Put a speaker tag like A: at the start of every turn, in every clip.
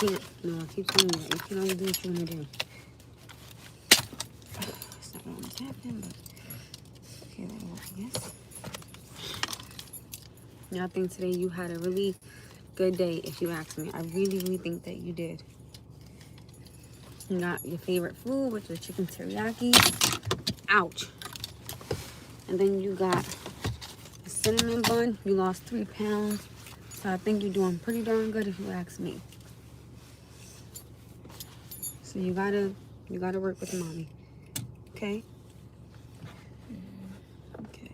A: can't. No, I keep telling you that. You can only do what you want to do. It's not going to happen, but okay, that'll work, I guess. I think today you had a really good day, if you ask me. I really, really think that you did. You got your favorite food, which was chicken teriyaki. Ouch. And then you got a cinnamon bun. You lost 3 pounds. So I think you're doing pretty darn good, if you ask me. So you gotta work with mommy. Okay? Okay.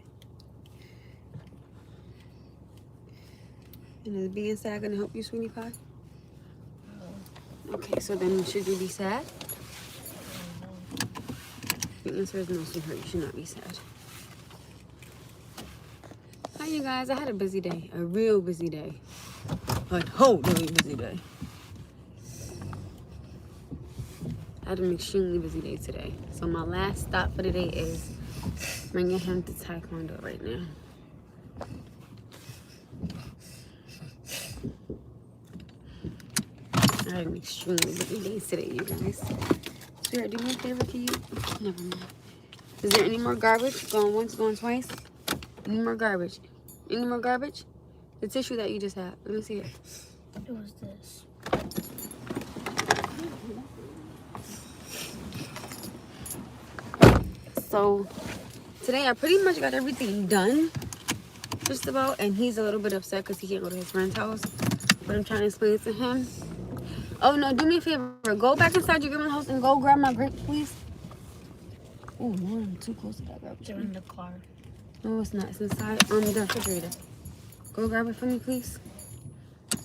A: And is being sad gonna help you, sweetie pie? Okay, so then should you be sad? The answer is no, sweetheart. You should not be sad. Hi, you guys. I had a busy day. A real busy day. A totally busy day. I had an extremely busy day today. So my last stop for the day is bringing him to Taekwondo right now. I had an extremely busy day today, you guys. Sweetheart, do me a favor, can you? Never mind. Is there any more garbage? Going once, going twice? Any more garbage? Any more garbage? The tissue that you just had. Let me see it.
B: It was this.
A: So today I pretty much got everything done, just about, and he's a little bit upset because he can't go to his friend's house. But I'm trying to explain it to him. Oh no, do me a favor. Go back inside your grandma's house and go grab my grapes, please. Oh no, I'm too close to that garbage.
B: They're in the car.
A: No, it's not. It's inside the refrigerator. Go grab it for me, please.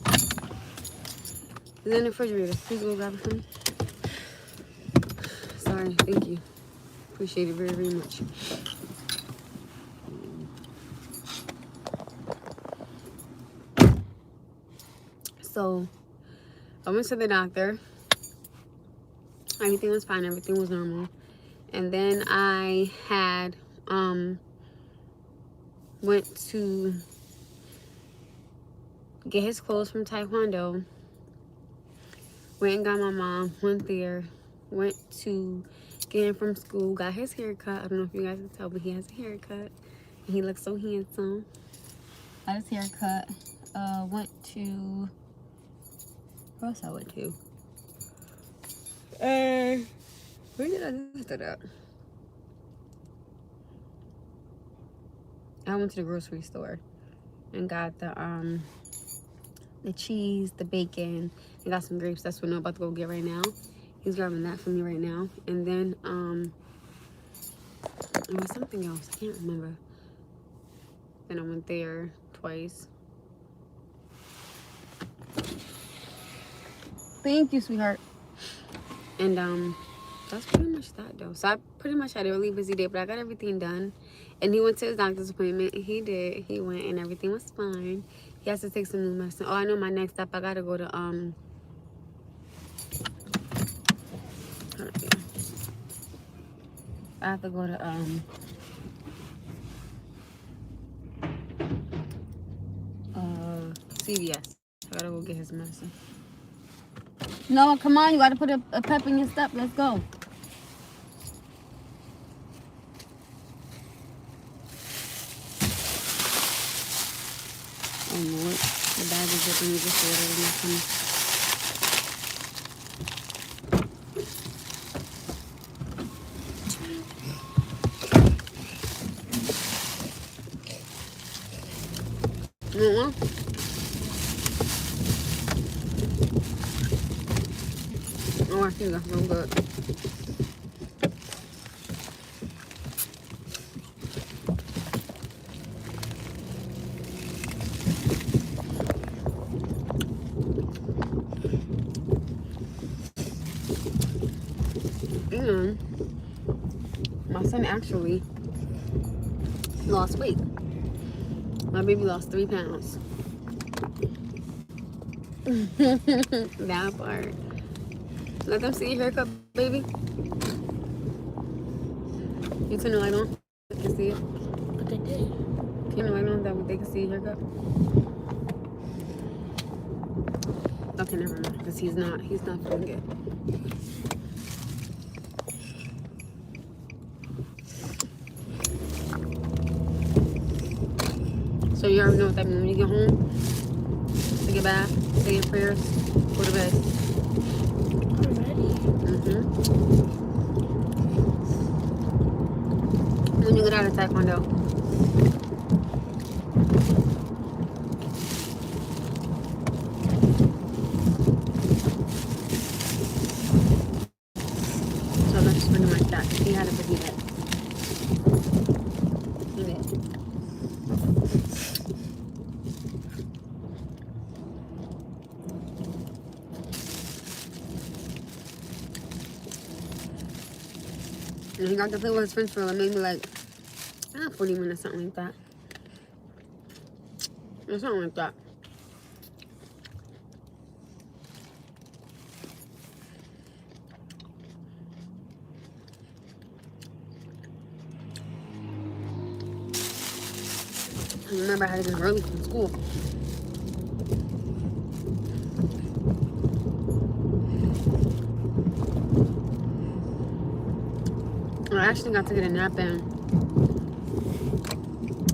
A: It's in the refrigerator. Please go grab it for me. Sorry. Thank you. Appreciate it very, very much. So, I went to the doctor. Everything was fine. Everything was normal. And then I had, went to get his clothes from Taekwondo. Went and got my mom. Went there. Went to get him from school. Got his haircut. I don't know if you guys can tell, but he has a haircut. And he looks so handsome. Got his haircut. Went to... Where else I went to? Where did I do that? I went to the grocery store and got the cheese, the bacon, and got some grapes. That's what I'm about to go get right now. He's grabbing that for me right now. And then there was something else. I can't remember. Then I went there twice. Thank you, sweetheart. And that's pretty much that though. So I pretty much had a really busy day, but I got everything done. And he went to his doctor's appointment. He did. He went and everything was fine. He has to take some new medicine. Oh, I know my next step. I gotta go to I have to go to CVS. I gotta go get his medicine. No, come on, you gotta put a pep in your step. Let's go. Oh Lord, the bag is dripping. You just said it was coming. Oh, I think that's real good. And my son actually lost weight. My baby lost 3 pounds. That part. Let them see your haircut, baby. You turn the light on. They can see it.
B: But they did.
A: Turn the light on that way they can see your haircut. Okay, never mind. Because he's not feeling good. So you already know what that means when you get home. Take a bath, say your prayers, go to bed.
B: Already?
A: When you get out of Taekwondo. So that's pretty much that. He had a busy day. He did. And he got to play with his friends for maybe like 40 minutes, something like that. Or something like that. I remember I had to get early from school. I actually got to get a nap in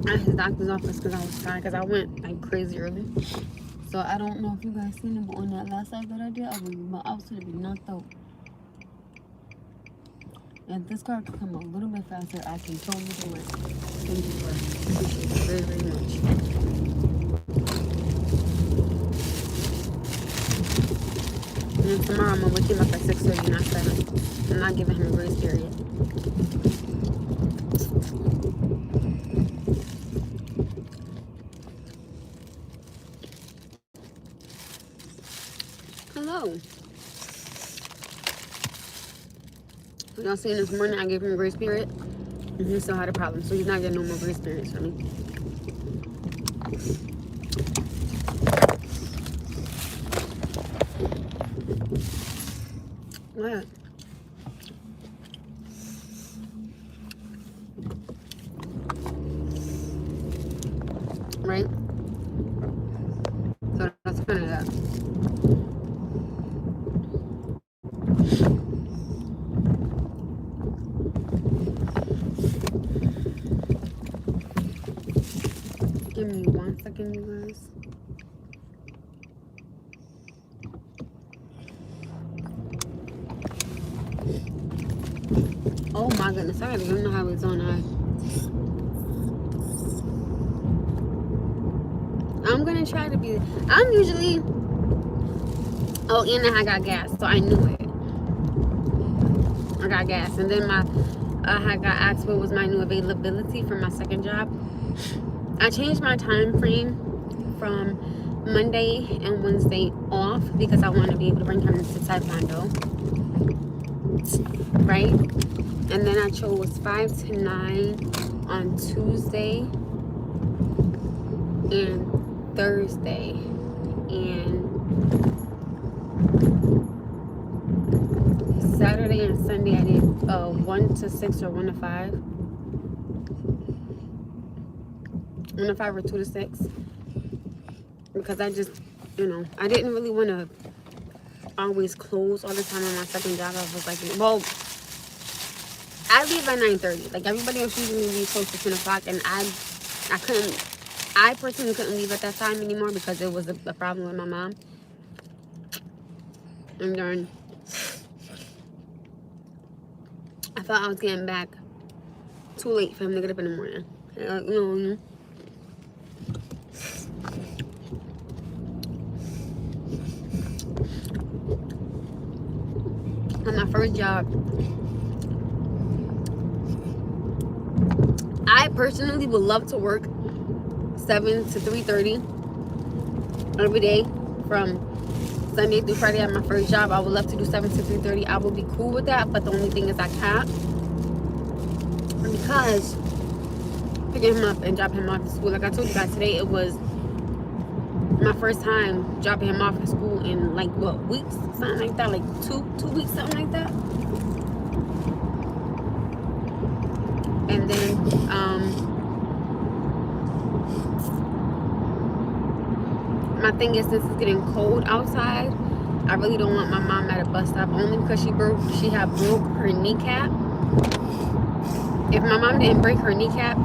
A: at his doctor's office because I was tired, because I went like crazy early. So I don't know if you guys seen it, but on that last live that I did, I was going to be knocked out. If this car could come a little bit faster, I can totally do it. Thank you for appreciate it very, very much. And then tomorrow I'm gonna wake him up at 6:30, not 7. I'm not giving him a grace period. Hello. Y'all seen this morning I gave him a grace period, and he still had a problem, so he's not getting no more grace periods from me. What? Right? So that's kind of that. Give me 1 second, you guys. Oh my goodness, I gotta go know how it's on high. I'm gonna try to be. I'm usually. Oh, and I got gas, so I knew it. I got gas, and then I got asked what was my new availability for my second job. I changed my time frame from Monday and Wednesday off because I want to be able to bring him to Taekwondo, right? And then I chose 5 to 9 on Tuesday and Thursday, and Saturday and Sunday I did 1 to 6 or 1 to 5. 1 to 5 or 2 to 6, because I just, I didn't really want to always close all the time on my second job. I was like, well, I leave at 9:30. Like everybody else usually leaves close to 10 o'clock, and I personally couldn't leave at that time anymore because it was a problem with my mom. And then I thought I was getting back too late for him to get up in the morning. On my first job, I personally would love to work 7 to 3:30 every day from Sunday through Friday at my first job. I would love to do 7 to 3:30. I would be cool with that, but the only thing is I can't, because picking him up and dropping him off to school, like I told you guys today, it was my first time dropping him off at school in like what, weeks, something like that, like two weeks, something like that. And then my thing is, since it's getting cold outside, I really don't want my mom at a bus stop, only because she had broke her kneecap. If my mom didn't break her kneecap,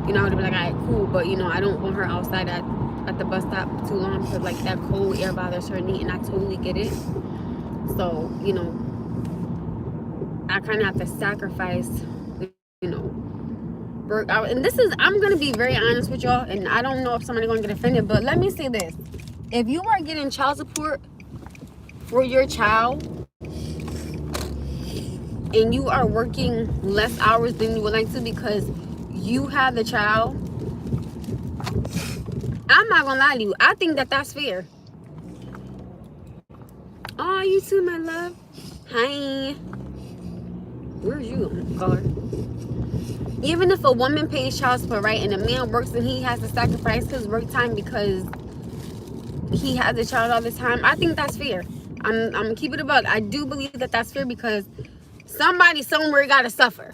A: you know, I would be like, all right, cool. But, you know, I don't want her outside at the bus stop too long because, like, that cold air bothers her knee, and I totally get it. So, you know, I kind of have to sacrifice, you know, work out. And this is, I'm going to be very honest with y'all, and I don't know if somebody's going to get offended, but let me say this. If you are getting child support for your child, and you are working less hours than you would like to because you have the child, I'm not gonna lie to you, I think that that's fair. Oh, you too, my love. Hi. Where's you, caller? Even if a woman pays child support, right, and a man works and he has to sacrifice his work time because he has a child all the time, I think that's fair. I'm gonna keep it a buck. I do believe that that's fair because somebody somewhere gotta suffer.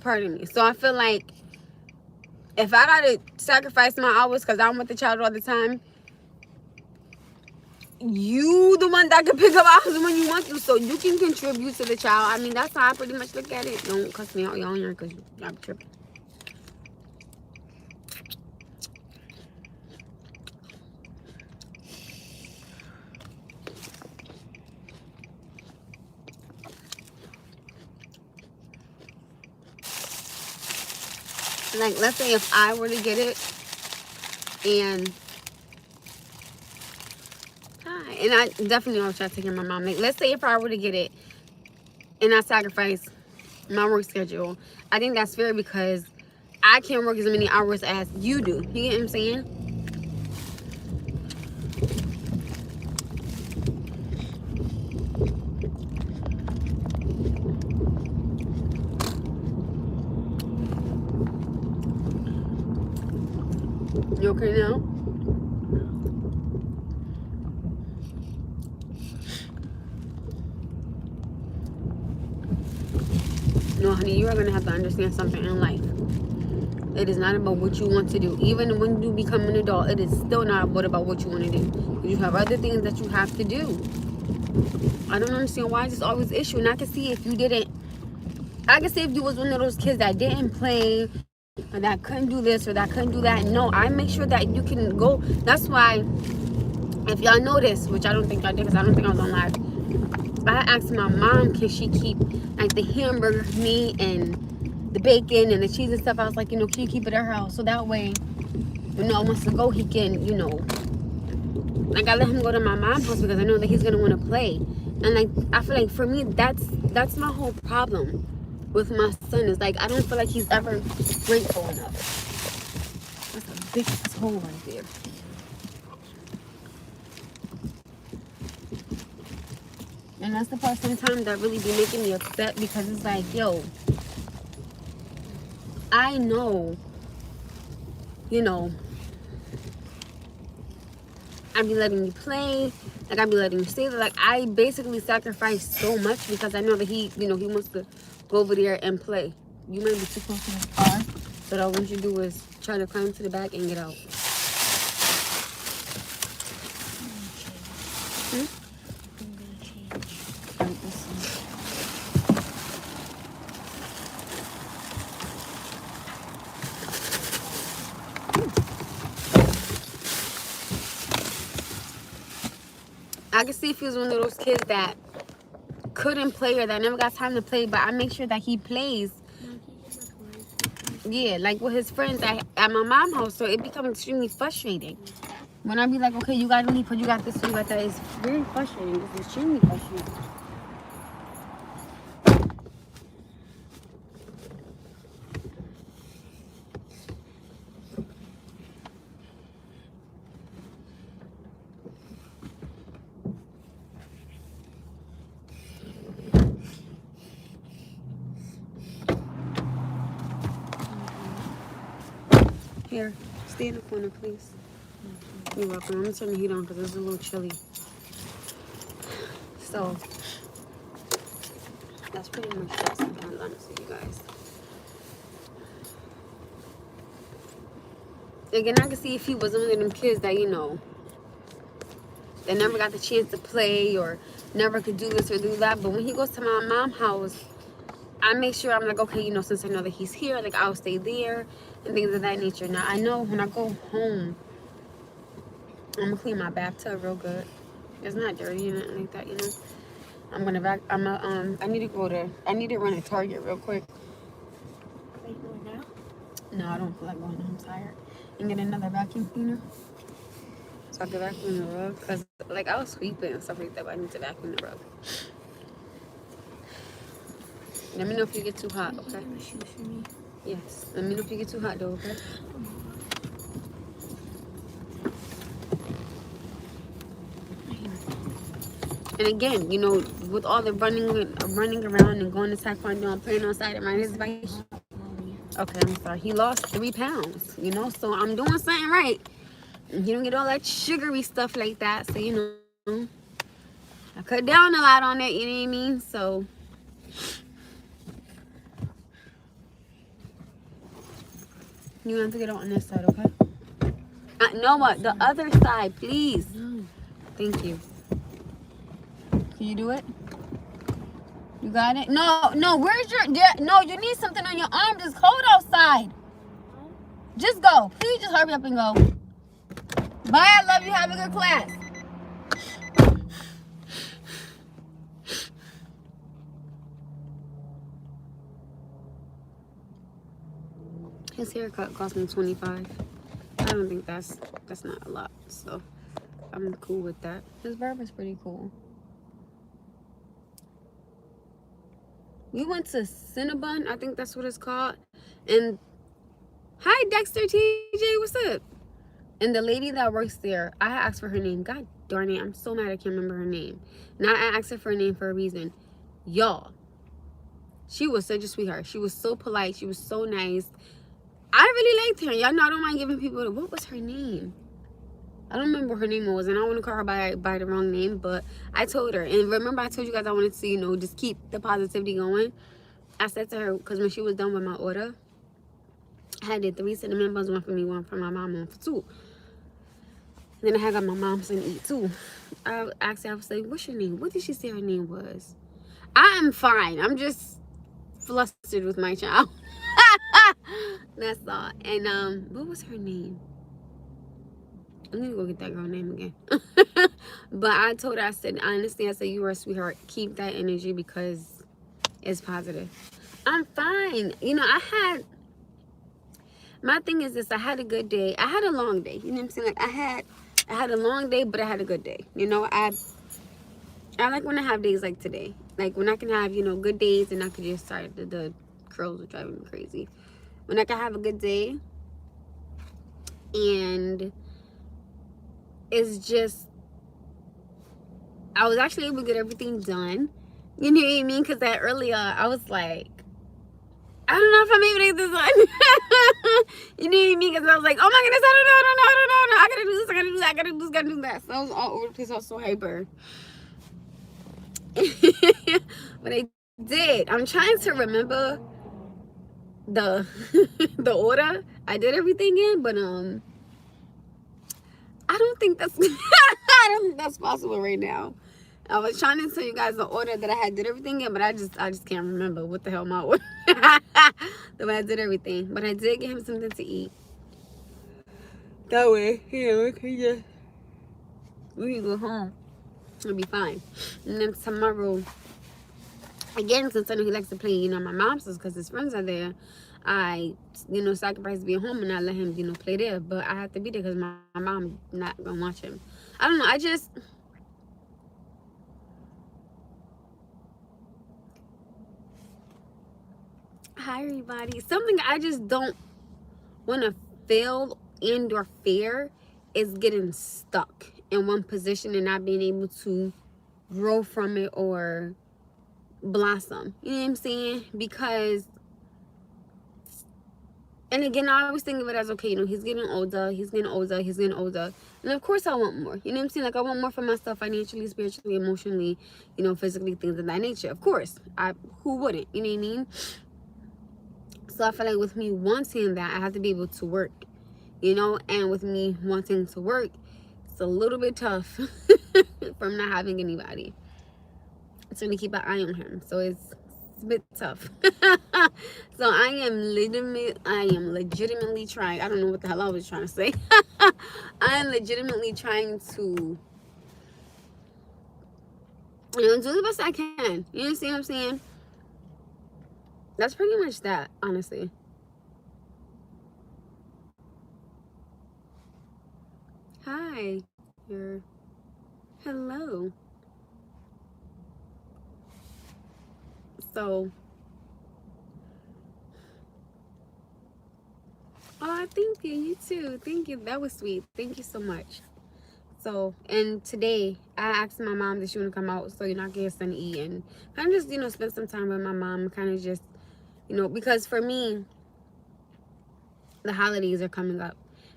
A: Pardon me. So I feel like if I gotta sacrifice my hours because I'm with the child all the time, you the one that can pick up hours when you want to, so you can contribute to the child. I mean, that's how I pretty much look at it. Don't cuss me out, y'all, here, because y'all be tripping. Like, let's say if I were to get it, and I definitely want to try to take care of my mom. Like, let's say if I were to get it, and I sacrifice my work schedule, I think that's fair because I can't work as many hours as you do. You get what I'm saying? You okay now? No, honey, you are going to have to understand something in life. It is not about what you want to do. Even when you become an adult, it is still not about what you want to do. You have other things that you have to do. I don't understand why it's always an issue. And I can see if you didn't, I can see if you was one of those kids that didn't play, or that couldn't do this, or that couldn't do that. No, I make sure that you can go. That's why, if y'all notice, which I don't think y'all did because I don't think I was on live, I asked my mom, can she keep like the hamburger meat and the bacon and the cheese and stuff. I was like, you know, can you keep it at her house? So that way, when Noah wants to go, he can, you know, like I let him go to my mom's house because I know that he's gonna want to play. And like I feel like for me, that's my whole problem with my son, is like I don't feel like he's ever grateful enough. That's a big ass hole right there. And that's the part sometimes that really be making me upset, because it's like, yo, I know, you know, I be letting you play, like I be letting you stay there. Like I basically sacrifice so much because I know that he, you know, he wants to go over there and play. You might be too close to his car, so all I want you to do is try to climb to the back and get out. I can see if he was one of those kids that couldn't play or that never got time to play, but I make sure that he plays. Yeah, like with his friends at my mom's house, so it becomes extremely frustrating. When I be like, okay, you got to leave, but you got this, you got that, it's very frustrating. It's extremely frustrating. Here, stay in the corner, please. You're welcome. I'm gonna turn the heat on because it's a little chilly. So that's pretty much it sometimes, honestly, you guys. Again, I can see if he was one of them kids that, you know, that never got the chance to play or never could do this or do that. But when he goes to my mom's house, I make sure I'm like, okay, you know, since I know that he's here, like, I'll stay there and things of that nature. Now, I know when I go home, I'm gonna clean my bathtub real good. It's not dirty or nothing like that, you know. I need to run a Target real quick.
B: Are you going now?
A: No, I don't feel like going. I'm tired. And get another vacuum cleaner so I can vacuum the rug. Cause like I was sweeping and stuff like that, but I need to vacuum the rug. Let me know if you get too hot, okay? Yes. Let me know if you get too hot though, okay? And again, you know, with all the running around and going to Taekwondo and playing outside and riding his bike. Okay, I'm sorry. He lost 3 pounds, you know, so I'm doing something right. You don't get all that sugary stuff like that, so, you know, I cut down a lot on it, you know what I mean? So, you have to get on this side, okay? No, what? The other side, please.
B: No.
A: Thank you. Can you do it? You got it? No, where's your... No, you need something on your arm. Just hold outside. Just go. Please just hurry up and go. Bye, I love you. Have a good class. His haircut cost me $25. I don't think that's not a lot, so I'm cool with that. His barber's pretty cool. We went to Cinnabon, I think that's what it's called. And hi, Dexter TJ, what's up? And the lady that works there, I asked for her name. God darn it, I'm so mad I can't remember her name. Now I asked her for a name for a reason. Y'all, she was such a sweetheart. She was so polite. She was so nice. I really liked her. Y'all know I don't mind giving people, what was her name? I don't remember what her name was, and I don't want to call her by the wrong name, but I told her. And remember I told you guys I wanted to, you know, just keep the positivity going. I said to her, because when she was done with my order, I did 3 cinnamon buns, one for me, one for my mom, one for 2. And then I had got my mom some to eat too. I asked her, I was like, what's your name? What did she say her name was? I am fine. I'm just flustered with my child. That's all. And what was her name? I'm gonna go get that girl name again. But I told her, I said, honestly, I said, you are a sweetheart. Keep that energy because it's positive. I'm fine. You know, my thing is this, I had a good day. I had a long day. You know what I'm saying? Like I had a long day, but I had a good day. You know, I like when I have days like today. Like when I can have, you know, good days and I can just start the curls are driving me crazy. When I can have a good day and it's just, I was actually able to get everything done. You know what I mean? Because that earlier, I was like, I don't know if I'm able to get this done. You know what I mean? Because I was like, oh my goodness, I don't know. I gotta do this, I gotta do that, I gotta do this, gotta do that. So I was all over the place. I was so hyper. But I did. I'm trying to remember the order I did everything in, but I don't think that's I don't think that's possible right now. I was trying to tell you guys the order that I did everything in, but I just can't remember what the hell my order. The way I did everything, but I did get him something to eat. That way, we can go home. It'll be fine. And then tomorrow, again, since I know he likes to play, you know, my mom's house because his friends are there. I, you know, sacrifice being home and I let him, you know, play there. But I have to be there because my mom not gonna watch him. I don't know. Hi everybody. Something I just don't want to fail and or fear is getting stuck in one position and not being able to grow from it or blossom. You know what I'm saying? Because, and again, I always think of it as, okay, you know, he's getting older. And of course I want more. You know what I'm saying? Like I want more for myself financially, spiritually, emotionally, you know, physically, things of that nature. Of course. Who wouldn't? You know what I mean? So I feel like with me wanting that, I have to be able to work you know, and with me wanting to work, it's a little bit tough from not having anybody to keep an eye on him. So it's a bit tough. So I am legitimately trying. I don't know what the hell I was trying to say. I am legitimately trying to, you know, do the best I can. You see what I'm saying? That's pretty much that, honestly. Hi. You're hello. So, oh, thank you. You too. Thank you. That was sweet. Thank you so much. So, and today I asked my mom that she want to come out, so you know I can get something to eat and kind of just, you know, spend some time with my mom. Kind of just, you know, because for me, the holidays are coming up,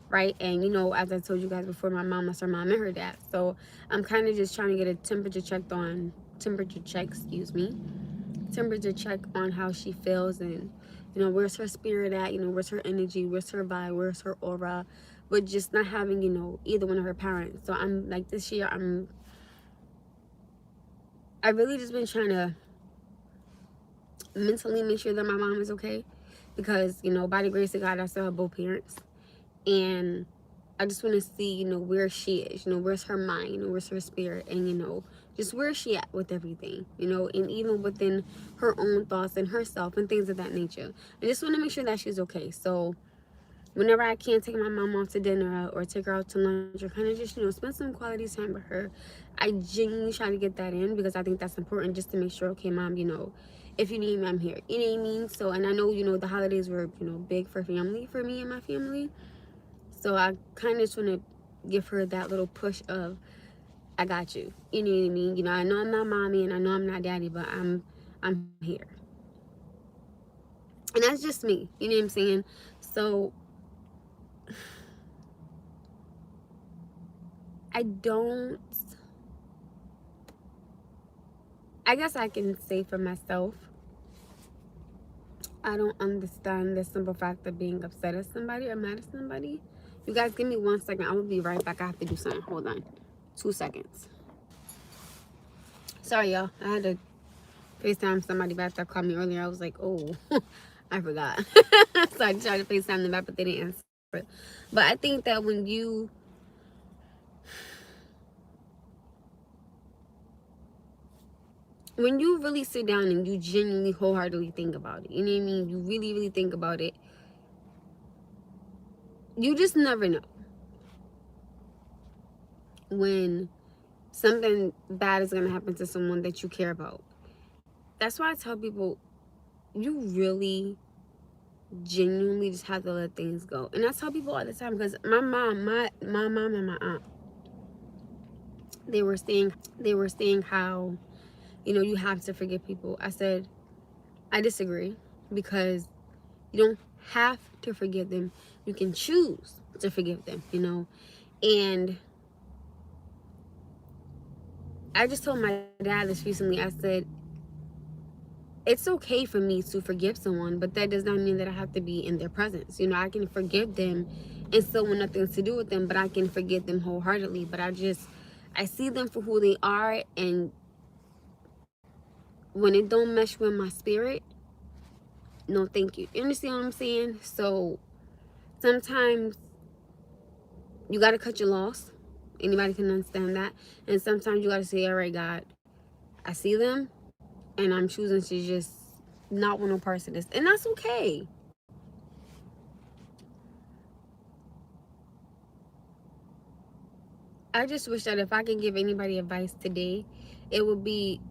A: right? And you know, as I told you guys before, my mom lost her mom and her dad, so I'm kind of just trying to get a temperature check on how she feels, and you know, where's her spirit at, you know, where's her energy, where's her vibe, where's her aura, but just not having, you know, either one of her parents. So I'm like, this year I really just been trying to mentally make sure that my mom is okay, because you know, by the grace of God, I still have both parents, and I just want to see, you know, where she is, you know, where's her mind, you know, where's her spirit, and you know, just where is she at with everything, you know, and even within her own thoughts and herself and things of that nature. I just want to make sure that she's okay. So whenever I can take my mom out to dinner or take her out to lunch or kind of just, you know, spend some quality time with her, I genuinely try to get that in, because I think that's important, just to make sure, okay, mom, you know, if you need me, I'm here. You know what I mean? So, and I know, you know, the holidays were, you know, big for family, for me and my family. So I kind of just want to give her that little push of, I got you. You know what I mean? You know, I know I'm not mommy and I know I'm not daddy, but I'm here. And that's just me. You know what I'm saying? So I don't, I guess I can say for myself, I don't understand the simple fact of being upset at somebody or mad at somebody. You guys give me 1 second. I will be right back. I have to do something. Hold on. 2 seconds. Sorry, y'all. I had to FaceTime somebody back that called me earlier. I was like, oh, I forgot. So I tried to FaceTime them back, but they didn't answer it. But I think that when you really sit down and you genuinely wholeheartedly think about it, you know what I mean? You really, really think about it. You just never know when something bad is going to happen to someone that you care about. That's why I tell people, you really genuinely just have to let things go. And I tell people all the time, because my mom and my aunt, they were saying how, you know, you have to forgive people. I said, I disagree, because you don't have to forgive them. You can choose to forgive them, you know. And I just told my dad this recently. I said, it's okay for me to forgive someone, but that does not mean that I have to be in their presence. You know, I can forgive them and still want nothing to do with them, but I can forgive them wholeheartedly. But I see them for who they are, and when it don't mesh with my spirit, no thank you. You understand what I'm saying? So sometimes you got to cut your loss. Anybody can understand that. And sometimes you got to say, all right, God, I see them, and I'm choosing to just not want no part of this. And that's okay. I just wish that if I could give anybody advice today, it would be,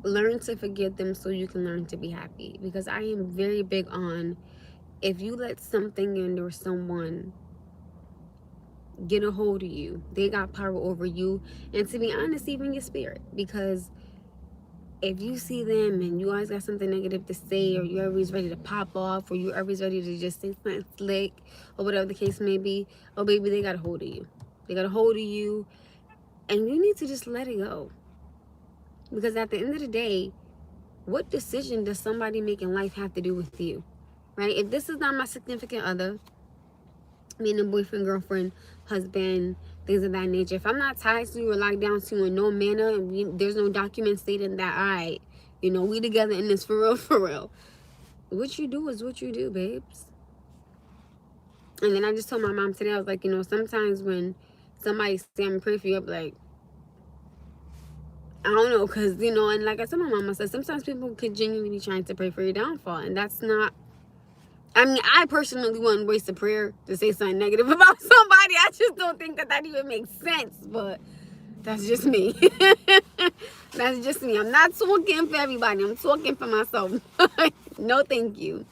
A: learn to forgive them so you can learn to be happy. Because I am very big on, if you let something in or someone get a hold of you, they got power over you, and to be honest, even your spirit. Because if you see them and you always got something negative to say, or you're always ready to pop off, or you're always ready to just say something slick, or whatever the case may be, oh baby, they got a hold of you. They got a hold of you, and you need to just let it go. Because at the end of the day, what decision does somebody make in life have to do with you? Right? If this is not my significant other, being a boyfriend, girlfriend, husband, things of that nature. If I'm not tied to you or locked down to you in no manner, and there's no document stating that, all right, you know, we together in this for real, for real. What you do is what you do, babes. And then I just told my mom today, I was like, you know, sometimes when somebody say I'm gonna pray for you, I'm like, I don't know, because, you know, and like I told my mom, I said, sometimes people could genuinely be trying to pray for your downfall, and that's not, I mean, I personally wouldn't waste a prayer to say something negative about somebody. I just don't think that that even makes sense, but that's just me. That's just me. I'm not talking for everybody. I'm talking for myself. No, thank you.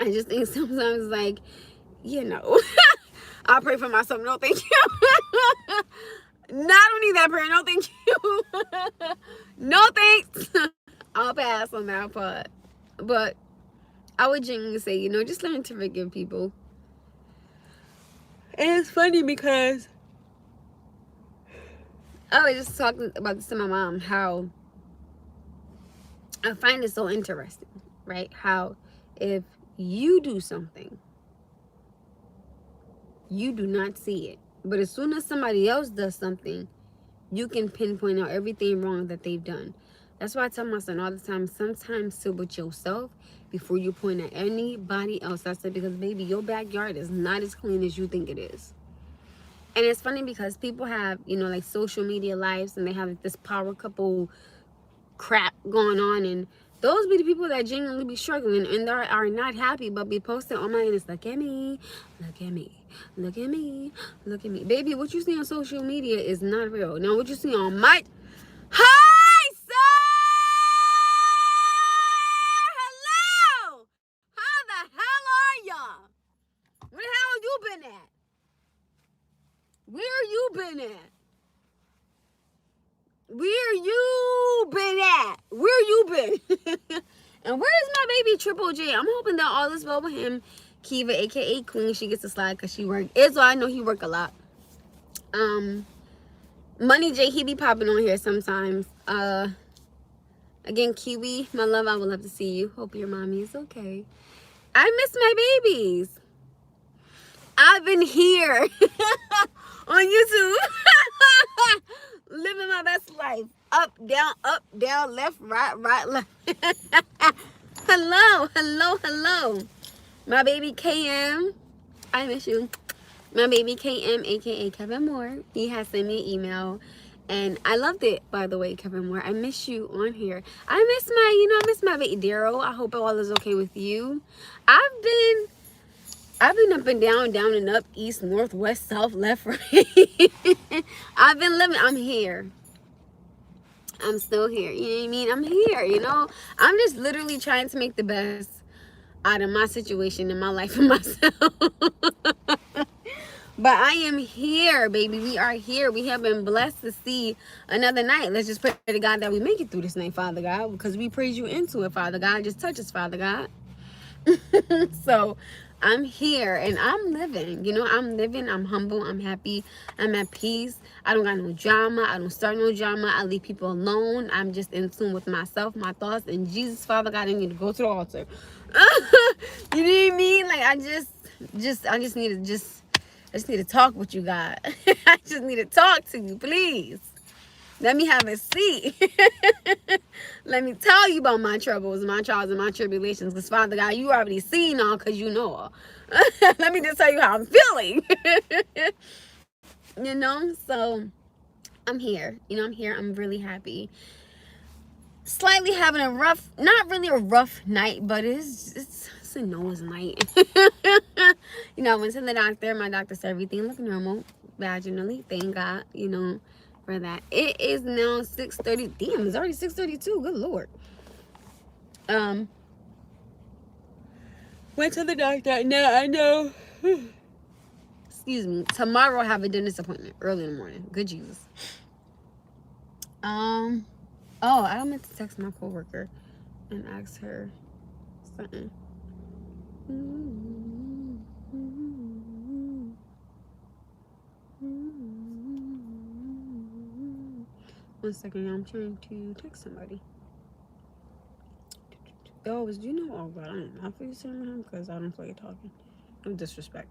A: I just think sometimes, like, you know, I'll pray for myself. No, thank you. No, I don't need that prayer. No, thank you. No, thanks. I'll pass on that part. But I would genuinely say, you know, just learn to forgive people. And it's funny because I was just talking about this to my mom, how I find it so interesting, right? How if you do something, you do not see it. But as soon as somebody else does something, you can pinpoint out everything wrong that they've done. That's why I tell my son all the time, sometimes sit with yourself before you point at anybody else. I said, because baby, your backyard is not as clean as you think it is. And it's funny because people have, you know, like social media lives, and they have this power couple crap going on, and those be the people that genuinely be struggling and they are not happy, but be posting, oh my goodness, look at me, look at me, look at me, look at me. Baby, what you see on social media is not real. Now, what you see on my... Hi, sir! Hello! How the hell are y'all? Where the hell you been at? Where you been at? Where you been at? Where you been? And where is my baby Triple J? I'm hoping that all is well with him. Kiva, aka Queen, she gets a slide because she work. It's I know he work a lot. Money J, he be popping on here sometimes. Again, Kiwi, my love, I would love to see you. Hope your mommy is okay. I miss my babies. I've been here on YouTube. Living my best life. Up, down, left, right, left. Hello, hello, hello. My baby KM. I miss you. My baby KM, aka Kevin Moore. He has sent me an email. And I loved it, by the way, Kevin Moore. I miss you on here. I miss my baby Daryl. I hope all is okay with you. I've been up and down and up, east, north, west, south, left, right. I've been living. I'm here. I'm still here. You know what I mean? I'm here, you know? I'm just literally trying to make the best out of my situation in my life for myself. But I am here, baby. We are here. We have been blessed to see another night. Let's just pray to God that we make it through this night, Father God, because we praise you into it, Father God. Just touch us, Father God. So I'm here and I'm living. You know, I'm living. I'm humble. I'm happy. I'm at peace. I don't got no drama. I don't start no drama. I leave people alone. I'm just in tune with myself, my thoughts, and Jesus, Father God. I need to go to the altar. You know what I mean? Like I just need to talk with you, God. I just need to talk to you, please. Let me have a seat. Let me tell you about my troubles, my trials, and my tribulations. Because, Father God, you already seen all because you know all. Let me just tell you how I'm feeling. You know? So, I'm here. You know, I'm here. I'm really happy. Slightly having a rough, not really a rough night, but it's a nose night. You know, I went to the doctor. My doctor said everything looked normal vaginally. Thank God, you know, for that. It is now 6:30. Damn, it's already 6:32. Good Lord. Went to the doctor. Now I know. Excuse me. Tomorrow I have a dentist appointment early in the morning. Good Jesus. Oh, I meant to text my coworker and ask her something. 1 second, I'm trying to text somebody. Oh, do you know? Oh God, I don't know how to say him because I don't feel like talking. No disrespect.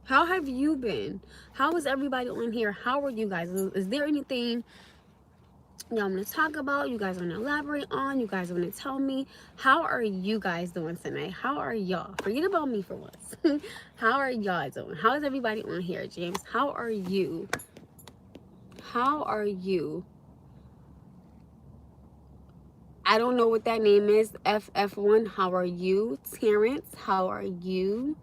A: How have you been? How is everybody on here? How are you guys? Is there anything y'all want to talk about? You guys want to elaborate on? You guys want to tell me? How are you guys doing tonight? How are y'all? Forget about me for once. How are y'all doing? How is everybody on here, James? How are you? How are you? I don't know what that name is. FF1, how are you? Terrence, how are you?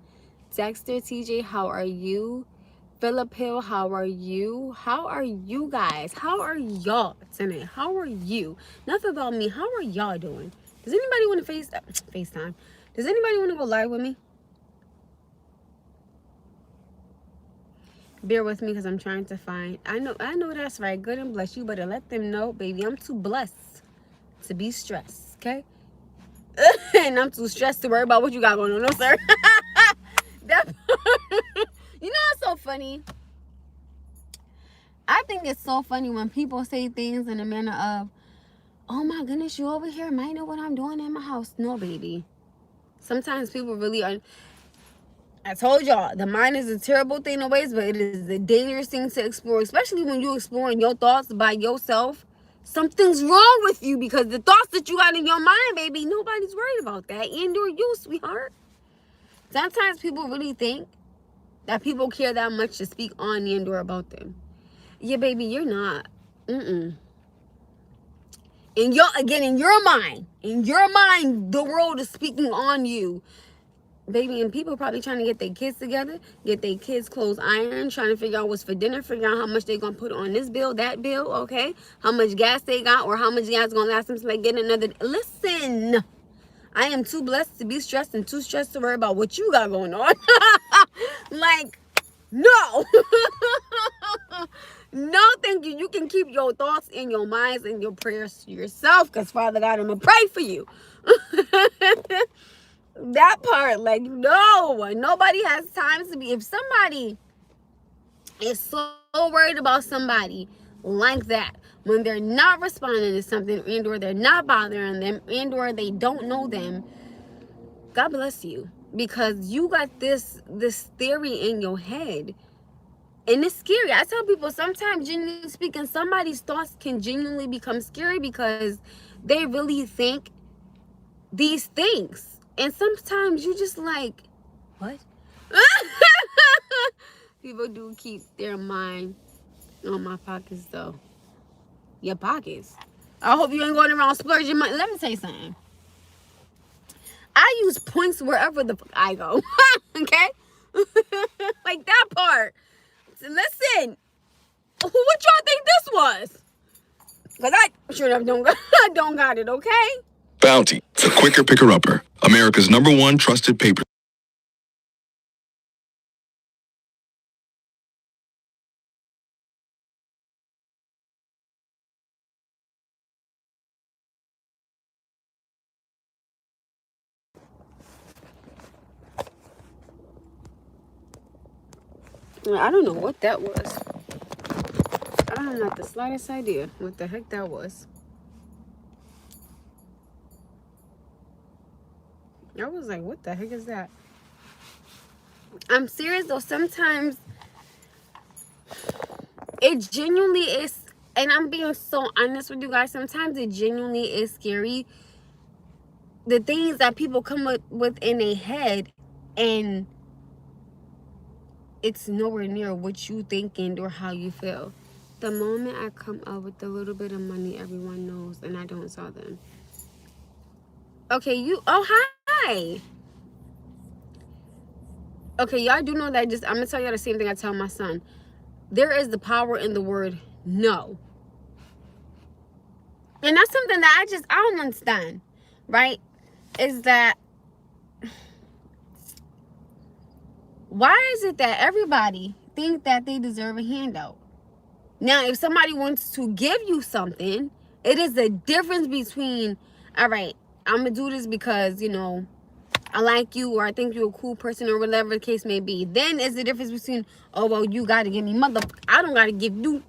A: Dexter, TJ, how are you? Philip Hill, how are you? How are you guys? How are y'all tonight? How are you? Enough about me. How are y'all doing? Does anybody want to FaceTime? Does anybody want to go live with me? Bear with me because I'm trying to find. I know that's right. Good and bless. You better let them know, baby. I'm too blessed to be stressed, okay? And I'm too stressed to worry about what you got going on. No, sir. That, you know what's so funny? I think it's so funny when people say things in a manner of, oh my goodness, you over here might know what I'm doing in my house. No, baby. Sometimes people really are. I told y'all, the mind is a terrible thing in ways, but it is a dangerous thing to explore, especially when you're exploring your thoughts by yourself. Something's wrong with you because the thoughts that you got in your mind, baby, nobody's worried about that. And or you, sweetheart. Sometimes people really think that people care that much to speak on and or about them. Yeah, baby, you're not. In your mind, the world is speaking on you. Baby, and people probably trying to get their kids together, get their kids' clothes ironed, trying to figure out what's for dinner, figure out how much they're going to put on this bill, that bill, okay? How much gas they got or how much gas is going to last them to like get another. Listen, I am too blessed to be stressed and too stressed to worry about what you got going on. Like, no. No, thank you. You can keep your thoughts and your minds and your prayers to yourself because Father God, I'm going to pray for you. That part, like, no, nobody has time to be. If somebody is so worried about somebody like that, when they're not responding to something and or they're not bothering them and or they don't know them, God bless you, because you got this theory in your head. And it's scary. I tell people sometimes, genuinely speaking, somebody's thoughts can genuinely become scary because they really think these things. And sometimes you just like, what? People do keep their mind on my pockets, though. Your pockets. I hope you ain't going around splurging money. Let me tell you something. I use points wherever the fuck I go. Okay? Like that part. So listen. What y'all think this was? Because I sure enough don't got it, okay?
C: Bounty, the quicker picker-upper. America's #1 trusted paper.
A: I don't know what that was. I have not the slightest idea what the heck that was. I was like, what the heck is that? I'm serious though. Sometimes it genuinely is, and I'm being so honest with you guys, sometimes it genuinely is scary. The things that people come up with in their head, and it's nowhere near what you thinking or how you feel. The moment I come up with a little bit of money, everyone knows, and I don't tell them. Okay, oh, hi. Okay, y'all do know that I'm going to tell y'all the same thing I tell my son. There is the power in the word no. And that's something that I don't understand, right? Is that, why is it that everybody think that they deserve a handout? Now, if somebody wants to give you something, it is a difference between, all right, I'm going to do this because, I like you or I think you're a cool person or whatever the case may be. Then it's the difference between, oh, well, you got to give me I don't got to give you,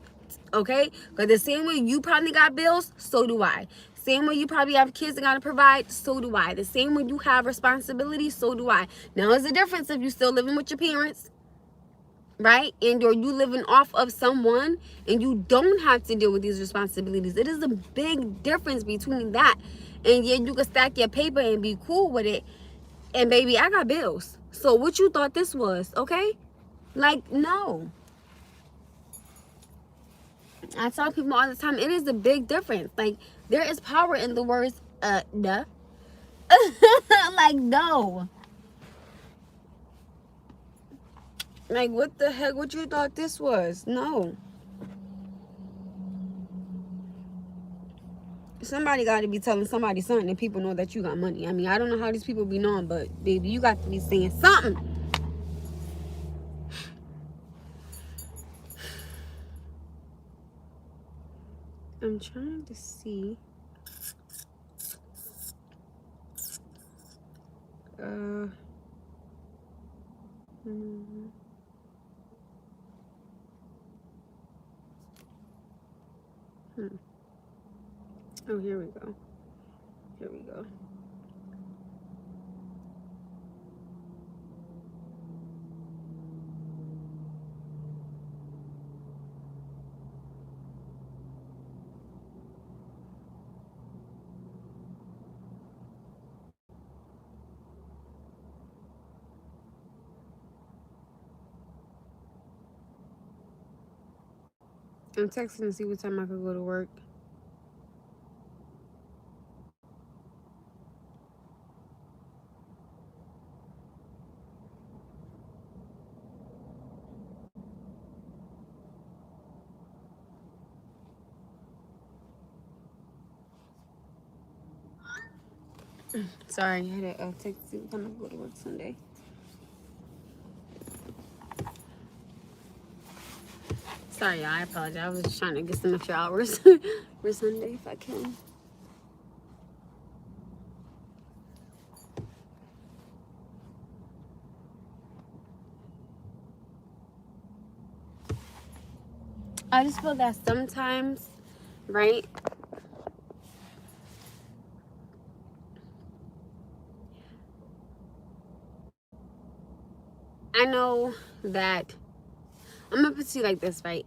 A: okay? Because the same way you probably got bills, so do I. Same way you probably have kids that got to provide, so do I. The same way you have responsibilities, so do I. Now, there's a difference if you're still living with your parents right? And or you living off of someone and you don't have to deal with these responsibilities. It is a big difference between that. And yeah, you can stack your paper and be cool with it. And baby, I got bills. So what you thought this was, okay? Like, no. I tell people all the time, it is a big difference. Like, there is power in the words, duh. Like, no. Like, what the heck? What you thought this was? No. Somebody got to be telling somebody something and people know that you got money. I mean, I don't know how these people be knowing, but baby, you got to be saying something. I'm trying to see. Oh, here we go. Here we go. I'm texting to see what time I could go to work. Sorry, I had to text to see what time I could go to work Sunday. Sorry, y'all, I apologize. I was just trying to get some extra hours for Sunday if I can. I just feel that sometimes, right? I know that I'm gonna put it like this, right?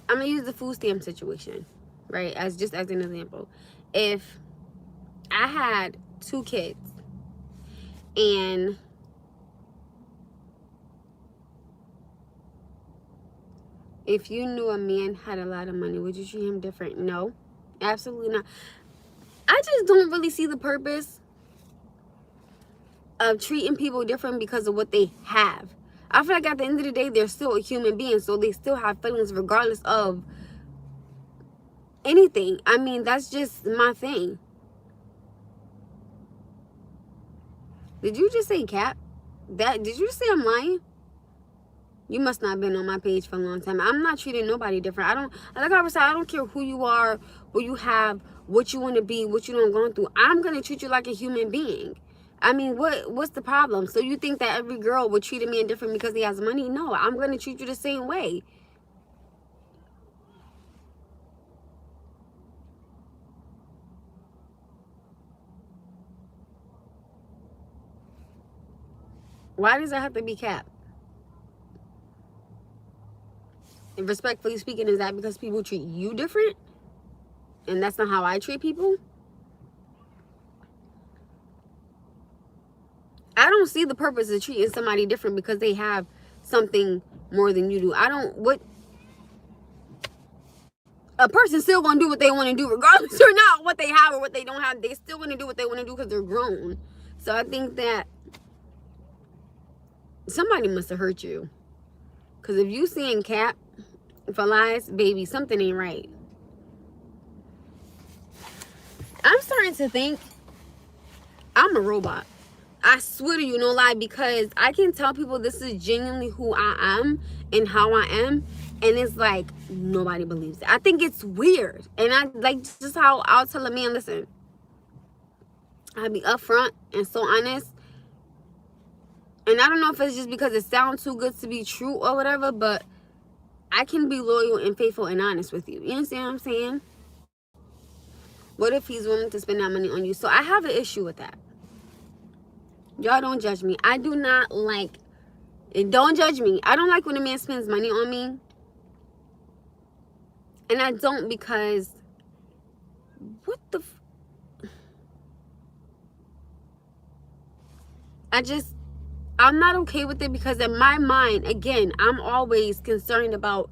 A: I'm gonna use the food stamp situation, right? As an example. If I had 2 kids and if you knew a man had a lot of money, would you treat him different? No, absolutely not. I just don't really see the purpose of treating people different because of what they have. I feel like at the end of the day, they're still a human being, so they still have feelings regardless of anything. I mean, that's just my thing. Did you just say cap? Did you say I'm lying? You must not have been on my page for a long time. I'm not treating nobody different. Like I was saying, I don't care who you are, what you have, what you want to be, what you don't go through. I'm going to treat you like a human being. I mean, what's the problem? So you think that every girl would treat a man different because he has money? No, I'm going to treat you the same way. Why does it have to be cap? And respectfully speaking, is that because people treat you different? And that's not how I treat people? I don't see the purpose of treating somebody different because they have something more than you do. A person still gonna do what they want to do regardless or not what they have or what they don't have. They still gonna do what they want to do because they're grown. So I think that somebody must have hurt you. Because if you seeing cap for lies, baby, something ain't right. I'm starting to think I'm a robot. I swear to you, no lie, because I can tell people this is genuinely who I am and how I am, and it's like nobody believes it. I think it's weird, and I like just how I'll tell a man, listen, I'll be upfront and so honest, and I don't know if it's just because it sounds too good to be true or whatever, but I can be loyal and faithful and honest with you. You understand what I'm saying? What if he's willing to spend that money on you? So I have an issue with that. Y'all don't judge me. I do not like And don't judge me. I don't like when a man spends money on me. And I don't because, what the I'm not okay with it because in my mind, again, I'm always concerned about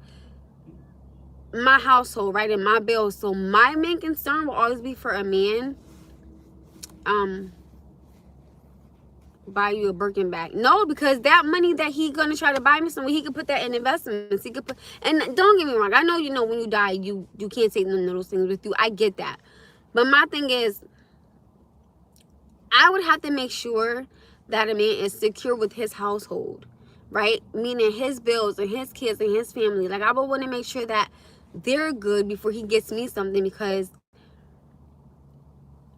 A: my household, right, and my bills. So my main concern will always be for a man, buy you a Birkin bag. No, because that money that he gonna try to buy me something, he could put that in investments. He could put, and don't get me wrong, I know when you die, you can't take none of those things with you. I get that, but my thing is, I would have to make sure that a man is secure with his household, right? Meaning his bills and his kids and his family. Like, I would want to make sure that they're good before he gets me something, because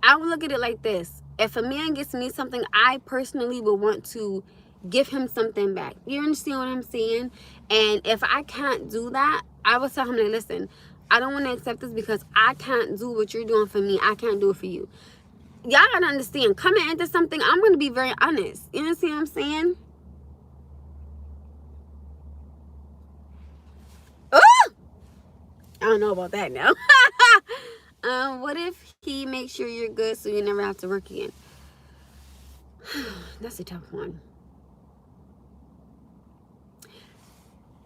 A: I would look at it like this. If a man gets me something, I personally would want to give him something back. You understand what I'm saying? And if I can't do that, I would tell him, like, listen, I don't want to accept this because I can't do what you're doing for me. I can't do it for you. Y'all gotta understand, coming into something, I'm gonna be very honest. You understand what I'm saying? Oh! I don't know about that now. What if he makes sure you're good so you never have to work again? That's a tough one.